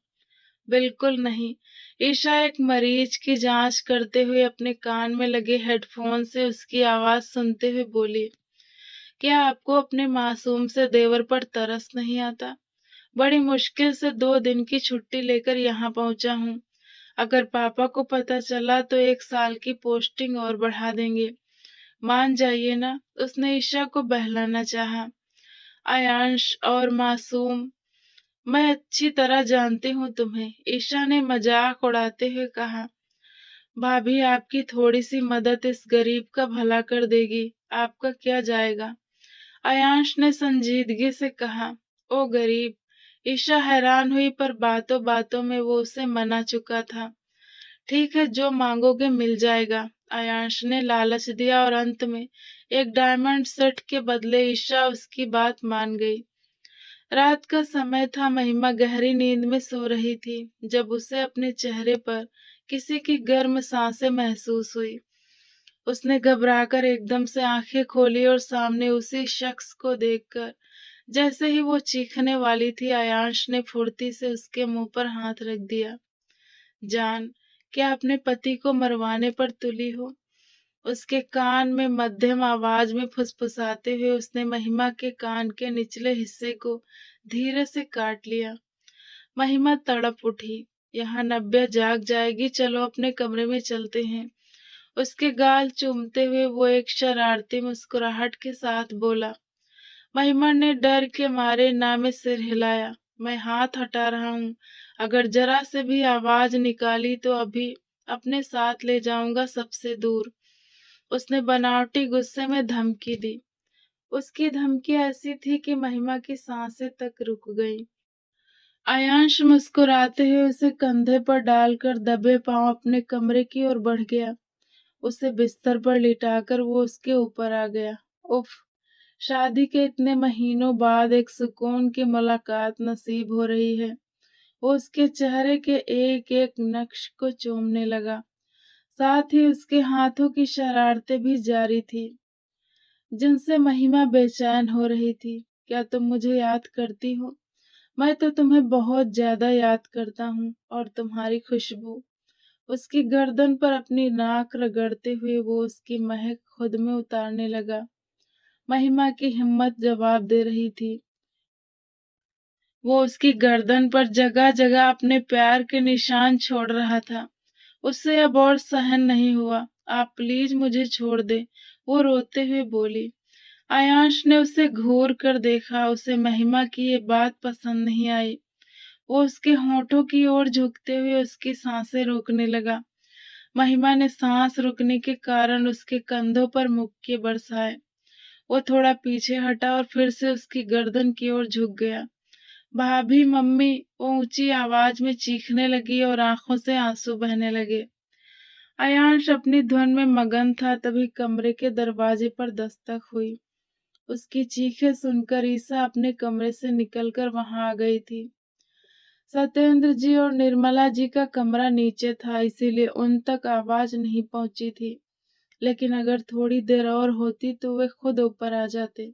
बिल्कुल नहीं। ईशा एक मरीज की जांच करते हुए अपने कान में लगे हेडफोन से उसकी आवाज सुनते हुए बोली, क्या आपको अपने मासूम से देवर पर तरस नहीं आता? बड़ी मुश्किल से 2 दिन की छुट्टी लेकर यहाँ पहुंचा हूँ। अगर पापा को पता चला तो 1 साल की पोस्टिंग और बढ़ा देंगे। मान जाइए ना। उसने ईशा को बहलाना चाहा। आयांश और मासूम, मैं अच्छी तरह जानती हूँ तुम्हें, ईशा ने मजाक उड़ाते हुए कहा। भाभी, आपकी थोड़ी सी मदद इस गरीब का भला कर देगी, आपका क्या जाएगा? अयांश ने संजीदगी से कहा। ओ गरीब। ईशा हैरान हुई, पर बातों बातों में वो उसे मना चुका था। ठीक है, जो मांगोगे मिल जाएगा। अयांश ने लालच दिया और अंत में एक डायमंड सेट के बदले ईशा उसकी बात मान गई। रात का समय था। महिमा गहरी नींद में सो रही थी जब उसे अपने चेहरे पर किसी की गर्म सांसें महसूस हुई। उसने घबराकर एकदम से आंखें खोली और सामने उसी शख्स को देखकर जैसे ही वो चीखने वाली थी, अयांश ने फुर्ती से उसके मुंह पर हाथ रख दिया। जान, क्या अपने पति को मरवाने पर तुली हो? उसके कान में मध्यम आवाज में फुसफुसाते हुए उसने महिमा के कान के निचले हिस्से को धीरे से काट लिया। महिमा तड़प उठी। यहाँ नव्या जाग जाएगी, चलो अपने कमरे में चलते हैं। उसके गाल चूमते हुए वो एक शरारती मुस्कुराहट के साथ बोला। महिमा ने डर के मारे ना में सिर हिलाया। मैं हाथ हटा रहा हूँ। अगर जरा से भी आवाज निकाली तो अभी अपने साथ ले जाऊंगा सबसे दूर। उसने बनावटी गुस्से में धमकी दी। उसकी धमकी ऐसी थी कि महिमा की सांसें तक रुक गईं। आयांश मुस्कुराते हुए उसे कंधे पर डालकर दबे पांव अपने कमरे की ओर बढ़ गया। उसे बिस्तर पर लिटाकर वो उसके ऊपर आ गया। उफ, शादी के इतने महीनों बाद एक सुकून की मुलाकात नसीब हो रही है। वो उसके चेहरे के एक एक नक्श को चूमने लगा। साथ ही उसके हाथों की शरारतें भी जारी थी, जिनसे महिमा बेचैन हो रही थी। क्या तुम मुझे याद करती हो? मैं तो तुम्हें बहुत ज्यादा याद करता हूँ, और तुम्हारी खुशबू। उसकी गर्दन पर अपनी नाक रगड़ते हुए वो उसकी महक खुद में उतारने लगा। महिमा की हिम्मत जवाब दे रही थी। वो उसकी गर्दन पर जगह जगह अपने प्यार के निशान छोड़ रहा था। उससे अब और सहन नहीं हुआ। आप प्लीज मुझे छोड़ दे, वो रोते हुए बोली। आयांश ने उसे घूर कर देखा। उसे महिमा की ये बात पसंद नहीं आई। वो उसके होठों की ओर झुकते हुए उसकी सांसें रोकने लगा। महिमा ने सांस रुकने के कारण उसके कंधों पर मुक्के बरसाए। वो थोड़ा पीछे हटा और फिर से उसकी गर्दन की ओर झुक गया। भाभी, मम्मी, वो ऊंची आवाज में चीखने लगी और आंखों से आंसू बहने लगे। आयांश अपनी धुन में मगन था, तभी कमरे के दरवाजे पर दस्तक हुई। उसकी चीखें सुनकर ईसा अपने कमरे से निकलकर वहां आ गई थी। सत्येंद्र जी और निर्मला जी का कमरा नीचे था, इसीलिए उन तक आवाज नहीं पहुंची थी। लेकिन अगर थोड़ी देर और होती तो वे खुद ऊपर आ जाते।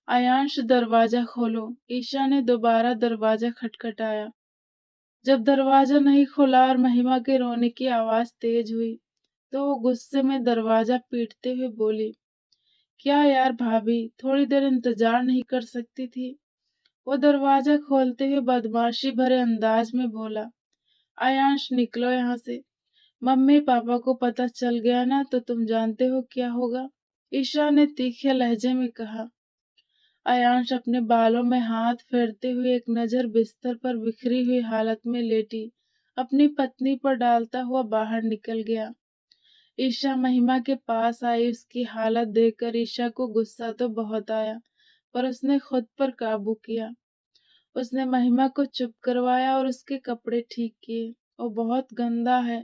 आयांश, दरवाजा खोलो। ईशा ने दोबारा दरवाजा खटखटाया। जब दरवाजा नहीं खुला और महिमा के रोने की आवाज तेज हुई, तो वो गुस्से में दरवाजा पीटते हुए बोली, क्या यार भाभी, थोड़ी देर इंतजार नहीं कर सकती थी? वो दरवाजा खोलते हुए बदमाशी भरे अंदाज में बोला, आयांश, निकलो यहाँ से। मम्मी पापा को पता चल गया ना तो तुम जानते हो क्या होगा। ईशा ने तीखे लहजे में कहा। आयांश अपने बालों में हाथ फेरते हुए एक नजर बिस्तर पर बिखरी हुई हालत में लेटी अपनी पत्नी पर डालता हुआ बाहर निकल गया। ईशा महिमा के पास आई। उसकी हालत देखकर ईशा को गुस्सा तो बहुत आया, पर उसने खुद पर काबू किया। उसने महिमा को चुप करवाया और उसके कपड़े ठीक किए। वो बहुत गंदा है,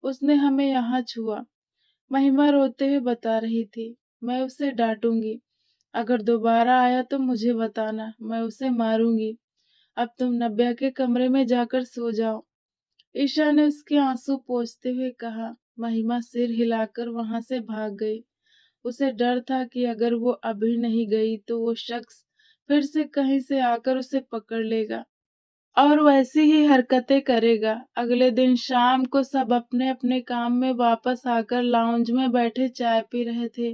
उसने हमें यहाँ छुआ। महिमा रोते हुए बता रही थी। मैं उसे डांटूंगी। अगर दोबारा आया तो मुझे बताना, मैं उसे मारूंगी। अब तुम नब्या के कमरे में जाकर सो जाओ। ईशा ने उसके आंसू पोंछते हुए कहा। महिमा सिर हिलाकर वहां से भाग गई। उसे डर था कि अगर वो अभी नहीं गई तो वो शख्स फिर से कहीं से आकर उसे पकड़ लेगा और वैसी ही हरकतें करेगा। अगले दिन शाम को सब अपने अपने काम में वापस आकर लाउंज में बैठे चाय पी रहे थे।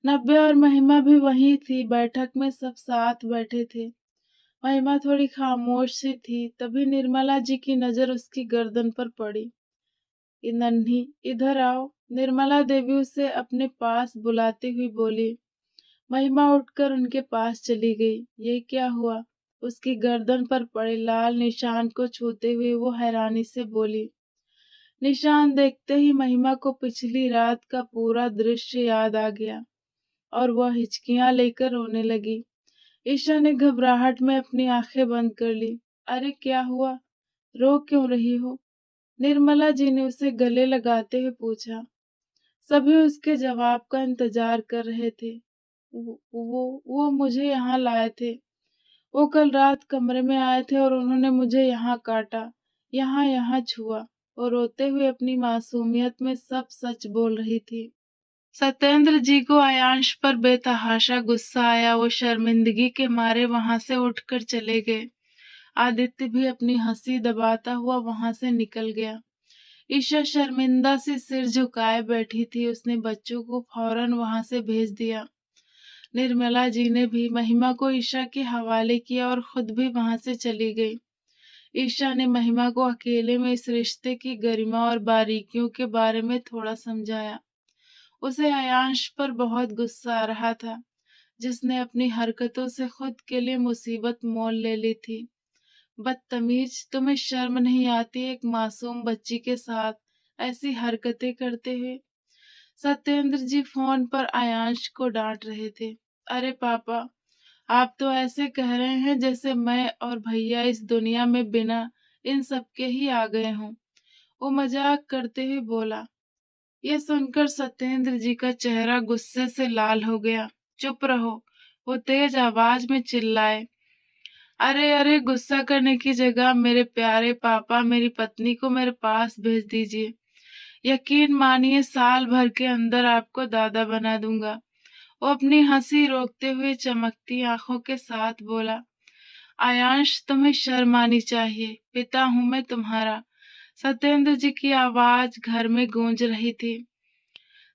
नब्या और महिमा भी वहीं थी। बैठक में सब साथ बैठे थे। महिमा थोड़ी खामोश सी थी। तभी निर्मला जी की नजर उसकी गर्दन पर पड़ी। ये नन्ही, इधर आओ। निर्मला देवी उसे अपने पास बुलाती हुई बोली। महिमा उठकर उनके पास चली गई। ये क्या हुआ? उसकी गर्दन पर पड़े लाल निशान को छूते हुए वो हैरानी से बोली। निशान देखते ही महिमा को पिछली रात का पूरा दृश्य याद आ गया और वह हिचकियां लेकर रोने लगी। ईशा ने घबराहट में अपनी आंखें बंद कर ली। अरे क्या हुआ? रो क्यों रही हो? निर्मला जी ने उसे गले लगाते हुए पूछा। सभी उसके जवाब का इंतजार कर रहे थे। वो मुझे यहाँ लाए थे। वो कल रात कमरे में आए थे और उन्होंने मुझे यहाँ काटा, यहाँ यहाँ छुआ। और रोते हुए अपनी मासूमियत में सब सच बोल रही थी। सत्येंद्र जी को आयांश पर बेतहाशा गुस्सा आया। वो शर्मिंदगी के मारे वहां से उठकर चले गए। आदित्य भी अपनी हंसी दबाता हुआ वहां से निकल गया। ईशा शर्मिंदा से सिर झुकाए बैठी थी। उसने बच्चों को फौरन वहां से भेज दिया। निर्मला जी ने भी महिमा को ईशा के हवाले किया और खुद भी वहां से चली गई। ईशा ने महिमा को अकेले में इस रिश्ते की गरिमा और बारीकियों के बारे में थोड़ा समझाया। उसे आयांश पर बहुत गुस्सा आ रहा था, जिसने अपनी हरकतों से खुद के लिए मुसीबत मोल ले ली थी। बदतमीज, तुम्हें शर्म नहीं आती एक मासूम बच्ची के साथ ऐसी हरकतें करते हुए? सत्येंद्र जी फोन पर आयांश को डांट रहे थे। अरे पापा, आप तो ऐसे कह रहे हैं जैसे मैं और भैया इस दुनिया में बिना इन सब के ही आ गए हों। वो मजाक करते हुए बोला। ये सुनकर सत्येंद्र जी का चेहरा गुस्से से लाल हो गया। चुप रहो, वो तेज आवाज में चिल्लाए। अरे अरे, गुस्सा करने की जगह मेरे प्यारे पापा, मेरी पत्नी को मेरे पास भेज दीजिए। यकीन मानिए साल भर के अंदर आपको दादा बना दूंगा। वो अपनी हंसी रोकते हुए चमकती आंखों के साथ बोला, आयांश तुम्हें शर्म आनी चाहिए, पिता हूं मैं तुम्हारा। सत्येंद्र जी की आवाज घर में गूंज रही थी।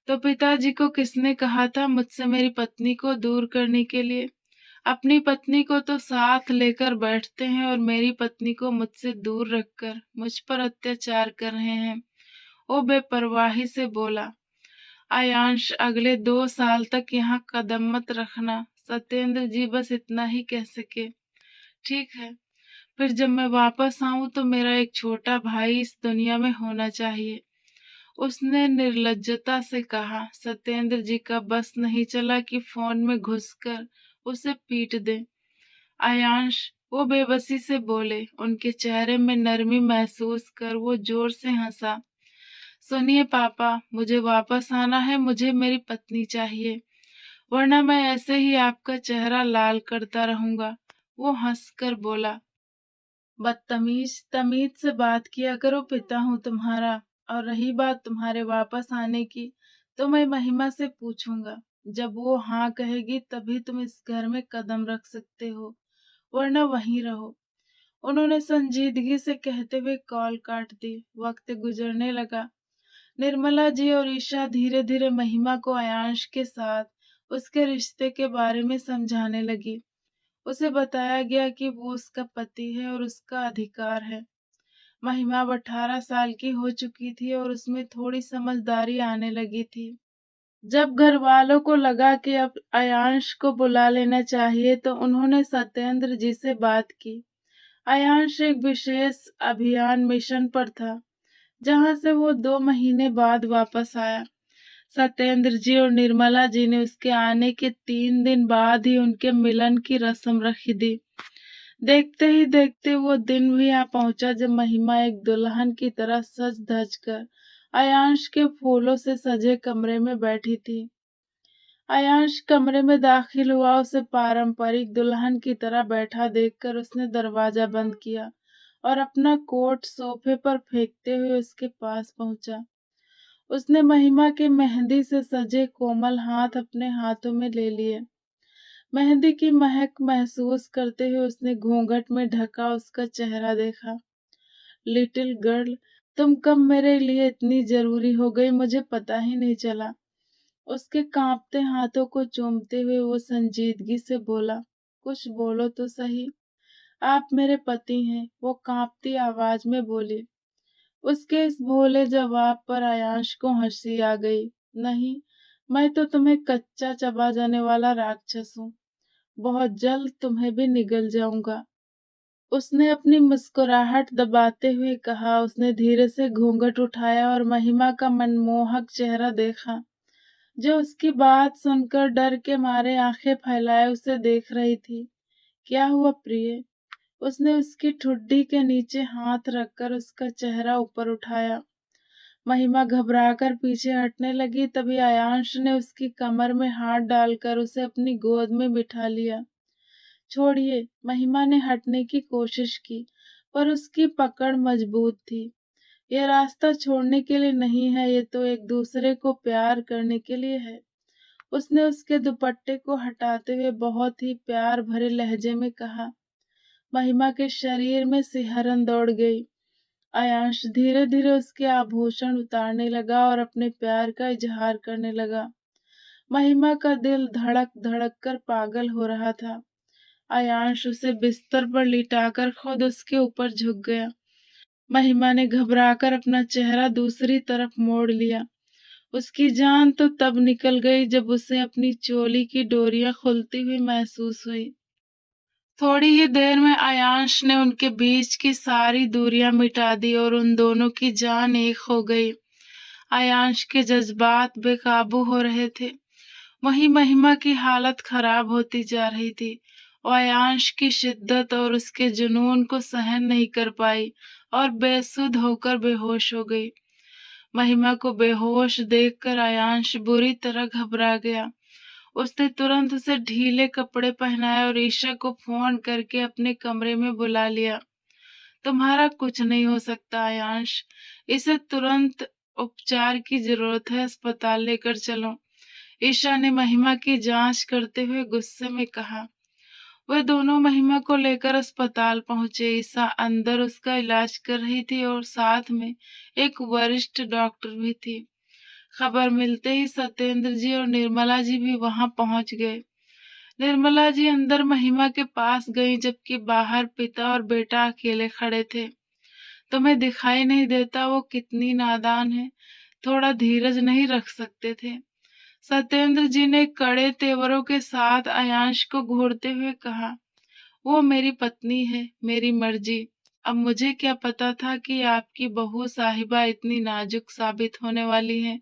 तो पिताजी को किसने कहा था मुझसे मेरी पत्नी को दूर करने के लिए? अपनी पत्नी को तो साथ लेकर बैठते हैं और मेरी पत्नी को मुझसे दूर रखकर मुझ पर अत्याचार कर रहे हैं। वो बेपरवाही से बोला, आयांश अगले 2 साल तक यहाँ कदम मत रखना। सत्येंद्र जी बस इतना ही कह सके। ठीक है, फिर जब मैं वापस आऊं तो मेरा एक छोटा भाई इस दुनिया में होना चाहिए, उसने निर्लज्जता से कहा। सत्येंद्र जी का बस नहीं चला कि फोन में घुसकर उसे पीट दे। आयांश, वो बेबसी से बोले। उनके चेहरे में नरमी महसूस कर वो जोर से हंसा। सुनिए पापा, मुझे वापस आना है, मुझे मेरी पत्नी चाहिए, वरना मैं ऐसे ही आपका चेहरा लाल करता रहूंगा। वो हंसकर बोला, बदतमीज, तमीज से बात किया करो, पिता हूँ तुम्हारा। और रही बात तुम्हारे वापस आने की, तो मैं महिमा से पूछूंगा। जब वो हाँ कहेगी तभी तुम इस घर में कदम रख सकते हो, वरना वहीं रहो। उन्होंने संजीदगी से कहते हुए कॉल काट दी। वक्त गुजरने लगा। निर्मला जी और ईशा धीरे धीरे महिमा को अयांश के साथ उसके रिश्ते के बारे में समझाने लगी। उसे बताया गया कि वो उसका पति है और उसका अधिकार है। महिमा अब 18 साल की हो चुकी थी और उसमें थोड़ी समझदारी आने लगी थी। जब घर वालों को लगा कि अब अयांश को बुला लेना चाहिए तो उन्होंने सत्येंद्र जी से बात की। अयांश एक विशेष अभियान मिशन पर था, जहां से वो 2 महीने बाद वापस आया। सत्येंद्र जी और निर्मला जी ने उसके आने के 3 दिन बाद ही उनके मिलन की रस्म रखी दी। देखते ही देखते वो दिन भी आ पहुंचा जब महिमा एक दुल्हन की तरह सज धज कर अयांश के फूलों से सजे कमरे में बैठी थी। अयांश कमरे में दाखिल हुआ। उसे पारंपरिक दुल्हन की तरह बैठा देखकर उसने दरवाजा बंद किया और अपना कोट सोफे पर फेंकते हुए उसके पास पहुंचा। उसने महिमा के मेहंदी से सजे कोमल हाथ अपने हाथों में ले लिए। मेहंदी की महक महसूस करते हुए उसने घूंघट में ढका उसका चेहरा देखा। लिटिल गर्ल, तुम कब मेरे लिए इतनी जरूरी हो गई, मुझे पता ही नहीं चला। उसके कांपते हाथों को चूमते हुए वो संजीदगी से बोला, कुछ बोलो तो सही, आप मेरे पति हैं। वो कांपती आवाज में बोली। उसके इस भोले जवाब पर अयांश को हंसी आ गई। नहीं, मैं तो तुम्हें कच्चा चबा जाने वाला राक्षस हूँ, बहुत जल्द तुम्हें भी निगल जाऊंगा। उसने अपनी मुस्कुराहट दबाते हुए कहा। उसने धीरे से घूंघट उठाया और महिमा का मनमोहक चेहरा देखा, जो उसकी बात सुनकर डर के मारे आंखें फैलाए उसे देख रही थी। क्या हुआ प्रिय? उसने उसकी ठुड्डी के नीचे हाथ रखकर उसका चेहरा ऊपर उठाया। महिमा घबराकर पीछे हटने लगी। तभी अयांश ने उसकी कमर में हाथ डालकर उसे अपनी गोद में बिठा लिया। छोड़िए, महिमा ने हटने की कोशिश की, पर उसकी पकड़ मजबूत थी। यह रास्ता छोड़ने के लिए नहीं है, ये तो एक दूसरे को प्यार करने के लिए है। उसने उसके दुपट्टे को हटाते हुए बहुत ही प्यार भरे लहजे में कहा। महिमा के शरीर में सिहरन दौड़ गई। अयांश धीरे धीरे उसके आभूषण उतारने लगा और अपने प्यार का इजहार करने लगा। महिमा का दिल धड़क धड़क कर पागल हो रहा था। अयांश उसे बिस्तर पर लिटाकर खुद उसके ऊपर झुक गया। महिमा ने घबराकर अपना चेहरा दूसरी तरफ मोड़ लिया। उसकी जान तो तब निकल गई जब उसे अपनी चोली की डोरियां खुलती हुई महसूस हुई। थोड़ी ही देर में अयांश ने उनके बीच की सारी दूरियां मिटा दी और उन दोनों की जान एक हो गई। अयांश के जज्बात बेकाबू हो रहे थे, वहीं महिमा की हालत खराब होती जा रही थी। और अयांश की शिद्दत और उसके जुनून को सहन नहीं कर पाई और बेसुध होकर बेहोश हो गई। महिमा को बेहोश देखकर अयांश बुरी तरह घबरा गया। उसने तुरंत उसे ढीले कपड़े पहनाए और ईशा को फोन करके अपने कमरे में बुला लिया। तुम्हारा कुछ नहीं हो सकता अयांश, इसे तुरंत उपचार की जरूरत है, अस्पताल लेकर चलो। ईशा ने महिमा की जांच करते हुए गुस्से में कहा। वह दोनों महिमा को लेकर अस्पताल पहुंचे। ईशा अंदर उसका इलाज कर रही थी और साथ में एक वरिष्ठ डॉक्टर भी थी। खबर मिलते ही सत्येंद्र जी और निर्मला जी भी वहां पहुंच गए। निर्मला जी अंदर महिमा के पास गई, जबकि बाहर पिता और बेटा अकेले खड़े थे। तुम्हें दिखाई नहीं देता वो कितनी नादान है, थोड़ा धीरज नहीं रख सकते थे? सत्येंद्र जी ने कड़े तेवरों के साथ अयांश को घूरते हुए कहा। वो मेरी पत्नी है, मेरी मर्जी। अब मुझे क्या पता था कि आपकी बहू साहिबा इतनी नाजुक साबित होने वाली है।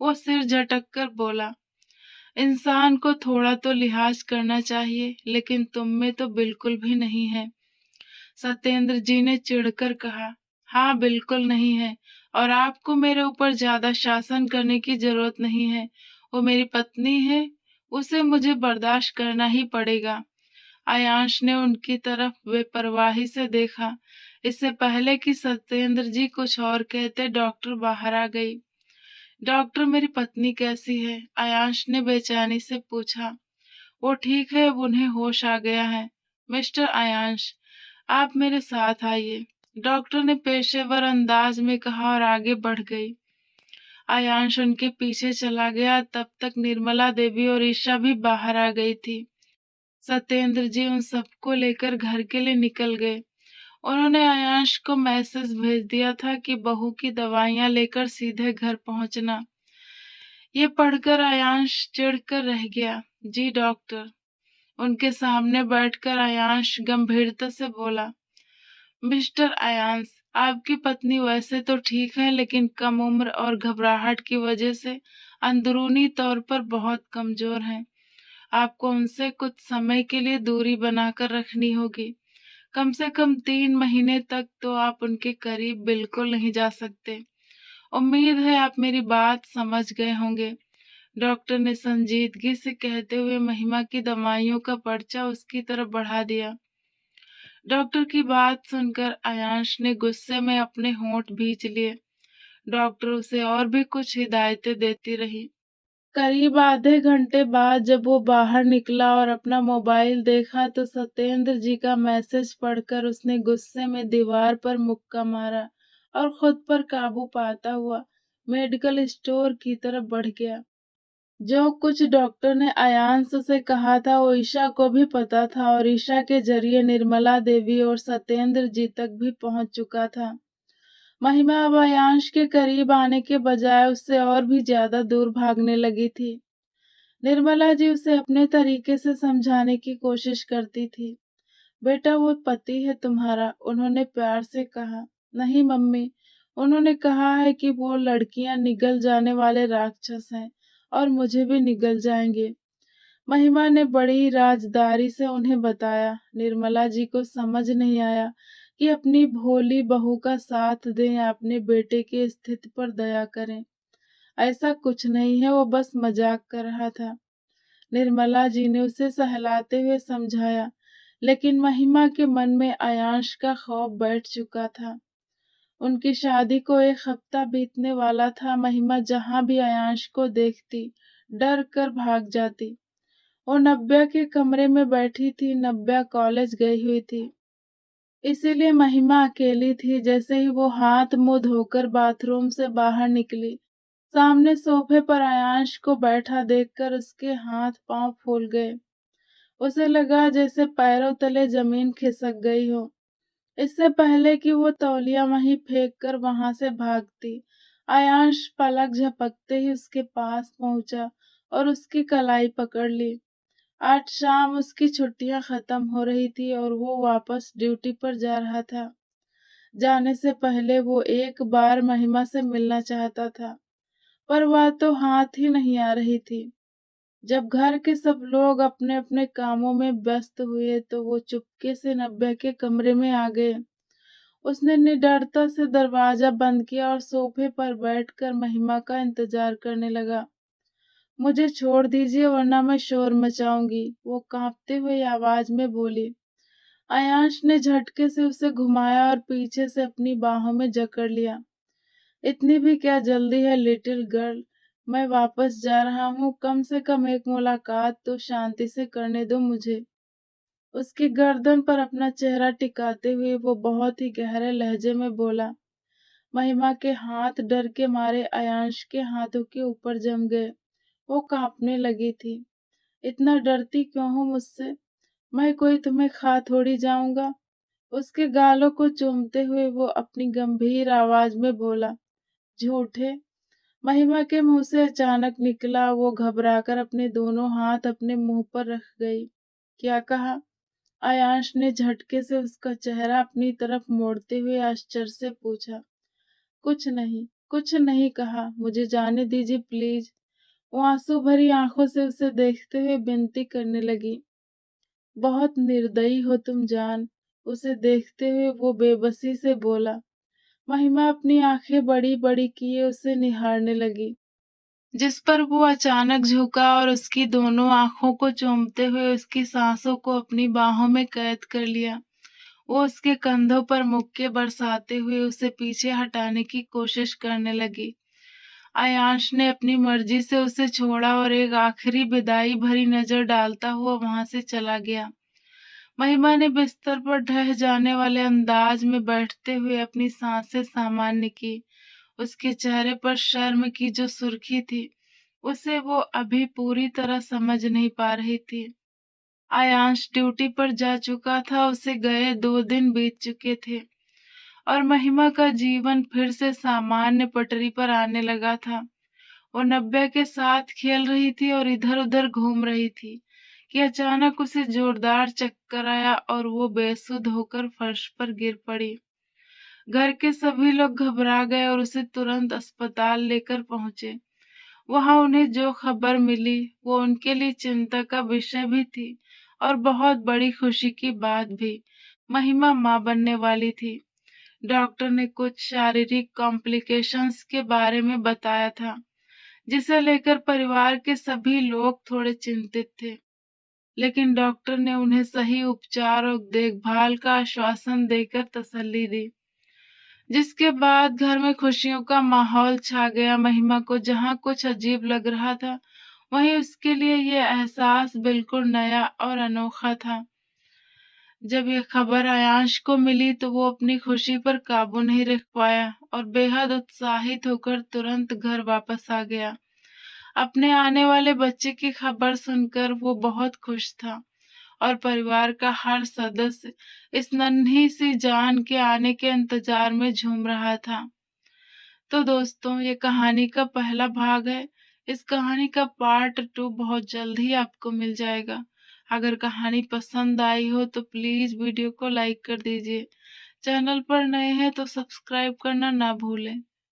वो सिर झटक कर बोला। इंसान को थोड़ा तो लिहाज करना चाहिए, लेकिन तुम में तो बिल्कुल भी नहीं है। सत्येंद्र जी ने चिढ़कर कहा। हाँ, बिल्कुल नहीं है, और आपको मेरे ऊपर ज्यादा शासन करने की जरूरत नहीं है। वो मेरी पत्नी है, उसे मुझे बर्दाश्त करना ही पड़ेगा। आयांश ने उनकी तरफ बेपरवाही से देखा। इससे पहले कि सत्येंद्र जी कुछ और कहते, डॉक्टर बाहर आ गई। डॉक्टर, मेरी पत्नी कैसी है? आयांश ने बेचैनी से पूछा। वो ठीक है, अब उन्हें होश आ गया है। मिस्टर आयांश, आप मेरे साथ आइए, डॉक्टर ने पेशेवर अंदाज में कहा और आगे बढ़ गई। आयांश उनके पीछे चला गया। तब तक निर्मला देवी और ईशा भी बाहर आ गई थी। सत्येंद्र जी उन सबको लेकर घर के लिए निकल गए। उन्होंने आयांश को मैसेज भेज दिया था कि बहू की दवाइयां लेकर सीधे घर पहुंचना। ये पढ़कर आयांश चिढ़कर रह गया। जी डॉक्टर। उनके सामने बैठकर आयांश गंभीरता से बोला। मिस्टर आयांश, आपकी पत्नी वैसे तो ठीक है, लेकिन कम उम्र और घबराहट की वजह से अंदरूनी तौर पर बहुत कमजोर हैं। आपको उनसे कुछ समय के लिए दूरी बनाकर रखनी होगी। कम से कम 3 महीने तक तो आप उनके करीब बिल्कुल नहीं जा सकते। उम्मीद है आप मेरी बात समझ गए होंगे, डॉक्टर ने संजीदगी से कहते हुए महिमा की दवाइयों का पर्चा उसकी तरफ बढ़ा दिया। डॉक्टर की बात सुनकर आयांश ने गुस्से में अपने होंठ भींच लिए। डॉक्टर उसे और भी कुछ हिदायतें देती रही। करीब आधे घंटे बाद जब वो बाहर निकला और अपना मोबाइल देखा तो सत्येंद्र जी का मैसेज पढ़कर उसने गुस्से में दीवार पर मुक्का मारा और खुद पर काबू पाता हुआ मेडिकल स्टोर की तरफ बढ़ गया। जो कुछ डॉक्टर ने आयांश से कहा था वो ईशा को भी पता था, और ईशा के जरिए निर्मला देवी और सत्येंद्र जी तक भी पहुंच चुका था। महिमा अब आयांश के करीब आने के बजाय उससे और भी ज्यादा दूर भागने लगी थी। निर्मला जी उसे अपने तरीके से समझाने की कोशिश करती थी। बेटा, वो पति है तुम्हारा, उन्होंने प्यार से कहा। नहीं मम्मी, उन्होंने कहा है कि वो लड़कियां निगल जाने वाले राक्षस हैं और मुझे भी निगल जाएंगे। महिमा ने बड़ी राजदारी से उन्हें बताया। निर्मला जी को समझ नहीं आया कि अपनी भोली बहू का साथ दें या अपने बेटे की स्थिति पर दया करें। ऐसा कुछ नहीं है, वो बस मजाक कर रहा था। निर्मला जी ने उसे सहलाते हुए समझाया, लेकिन महिमा के मन में आयांश का खौफ बैठ चुका था। उनकी शादी को 1 हफ्ता बीतने वाला था। महिमा जहां भी आयांश को देखती डर कर भाग जाती। वो नब्या के कमरे में बैठी थी। नब्या कॉलेज गई हुई थी, इसीलिए महिमा अकेली थी। जैसे ही वो हाथ मुंह धोकर बाथरूम से बाहर निकली, सामने सोफे पर आयांश को बैठा देखकर उसके हाथ पांव फूल गए। उसे लगा जैसे पैरों तले जमीन खिसक गई हो। इससे पहले कि वो तौलिया वहीं फेंक कर वहां से भागती, आयांश पलक झपकते ही उसके पास पहुंचा और उसकी कलाई पकड़ ली। आज शाम उसकी छुट्टियां खत्म हो रही थी और वो वापस ड्यूटी पर जा रहा था। जाने से पहले वो एक बार महिमा से मिलना चाहता था, पर वह तो हाथ ही नहीं आ रही थी। जब घर के सब लोग अपने अपने कामों में व्यस्त हुए तो वो चुपके से नब्या के कमरे में आ गए। उसने निडरता से दरवाजा बंद किया और सोफे पर बैठकर महिमा का इंतजार करने लगा। मुझे छोड़ दीजिए वरना मैं शोर मचाऊंगी, वो कांपते हुए आवाज में बोली। आयांश ने झटके से उसे घुमाया और पीछे से अपनी बाहों में जकड़ लिया। इतनी भी क्या जल्दी है लिटिल गर्ल, मैं वापस जा रहा हूँ, कम से कम एक मुलाकात तो शांति से करने दो मुझे। उसकी गर्दन पर अपना चेहरा टिकाते हुए वो बहुत ही गहरे लहजे में बोला। महिमा के हाथ डर के मारे अयांश के हाथों के ऊपर जम गए। वो कांपने लगी थी। इतना डरती क्यों हो मुझसे? मैं कोई तुम्हें खा थोड़ी जाऊंगा। उसके गालों को चूमते हुए वो अपनी गंभीर आवाज में बोला, झूठे। महिमा के मुंह से अचानक निकला। वो घबराकर अपने दोनों हाथ अपने मुंह पर रख गई। क्या कहा? आयांश ने झटके से उसका चेहरा अपनी तरफ मोड़ते हुए आश्चर्य से पूछा। कुछ नहीं कहा, मुझे जाने दीजिए प्लीज। वो आंसू भरी आंखों से उसे देखते हुए विनती करने लगी। बहुत निर्दयी हो तुम जान। उसे देखते हुए वो बेबसी से बोला। महिमा अपनी आंखें बड़ी बड़ी किए उसे निहारने लगी, जिस पर वो अचानक झुका और उसकी दोनों आंखों को चूमते हुए उसकी सांसों को अपनी बाहों में कैद कर लिया। वो उसके कंधों पर मुक्के बरसाते हुए उसे पीछे हटाने की कोशिश करने लगी। आयांश ने अपनी मर्जी से उसे छोड़ा और एक आखिरी विदाई भरी नजर डालता हुआ वहां से चला गया। महिमा ने बिस्तर पर ढह जाने वाले अंदाज में बैठते हुए अपनी सांसें सामान्य की। उसके चेहरे पर शर्म की जो सुर्खी थी, उसे वो अभी पूरी तरह समझ नहीं पा रही थी। आयांश ड्यूटी पर जा चुका था, उसे गए 2 दिन बीत चुके थे और महिमा का जीवन फिर से सामान्य पटरी पर आने लगा था। वो नब्बे के साथ खेल रही थी और इधर उधर घूम रही थी कि अचानक उसे जोरदार चक्कर आया और वो बेसुध होकर फर्श पर गिर पड़ी। घर के सभी लोग घबरा गए और उसे तुरंत अस्पताल लेकर पहुंचे। वहां उन्हें जो खबर मिली वो उनके लिए चिंता का विषय भी थी और बहुत बड़ी खुशी की बात भी। महिमा मां बनने वाली थी। डॉक्टर ने कुछ शारीरिक कॉम्प्लिकेशंस के बारे में बताया था, जिसे लेकर परिवार के सभी लोग थोड़े चिंतित थे। लेकिन डॉक्टर ने उन्हें सही उपचार और देखभाल का आश्वासन देकर तसल्ली दी, जिसके बाद घर में खुशियों का माहौल छा गया। महिमा को जहाँ कुछ अजीब लग रहा था, वहीं उसके लिए ये एहसास बिल्कुल नया और अनोखा था। जब ये खबर आयांश को मिली तो वो अपनी खुशी पर काबू नहीं रख पाया और बेहद उत्साहित होकर तुरंत घर वापस आ गया। अपने आने वाले बच्चे की खबर सुनकर वो बहुत खुश था और परिवार का हर सदस्य इस नन्ही सी जान के आने के इंतजार में झूम रहा था। तो दोस्तों, ये कहानी का पहला भाग है। इस कहानी का पार्ट 2 बहुत जल्द ही आपको मिल जाएगा। अगर कहानी पसंद आई हो तो प्लीज वीडियो को लाइक कर दीजिए। चैनल पर नए हैं तो सब्सक्राइब करना ना भूलें।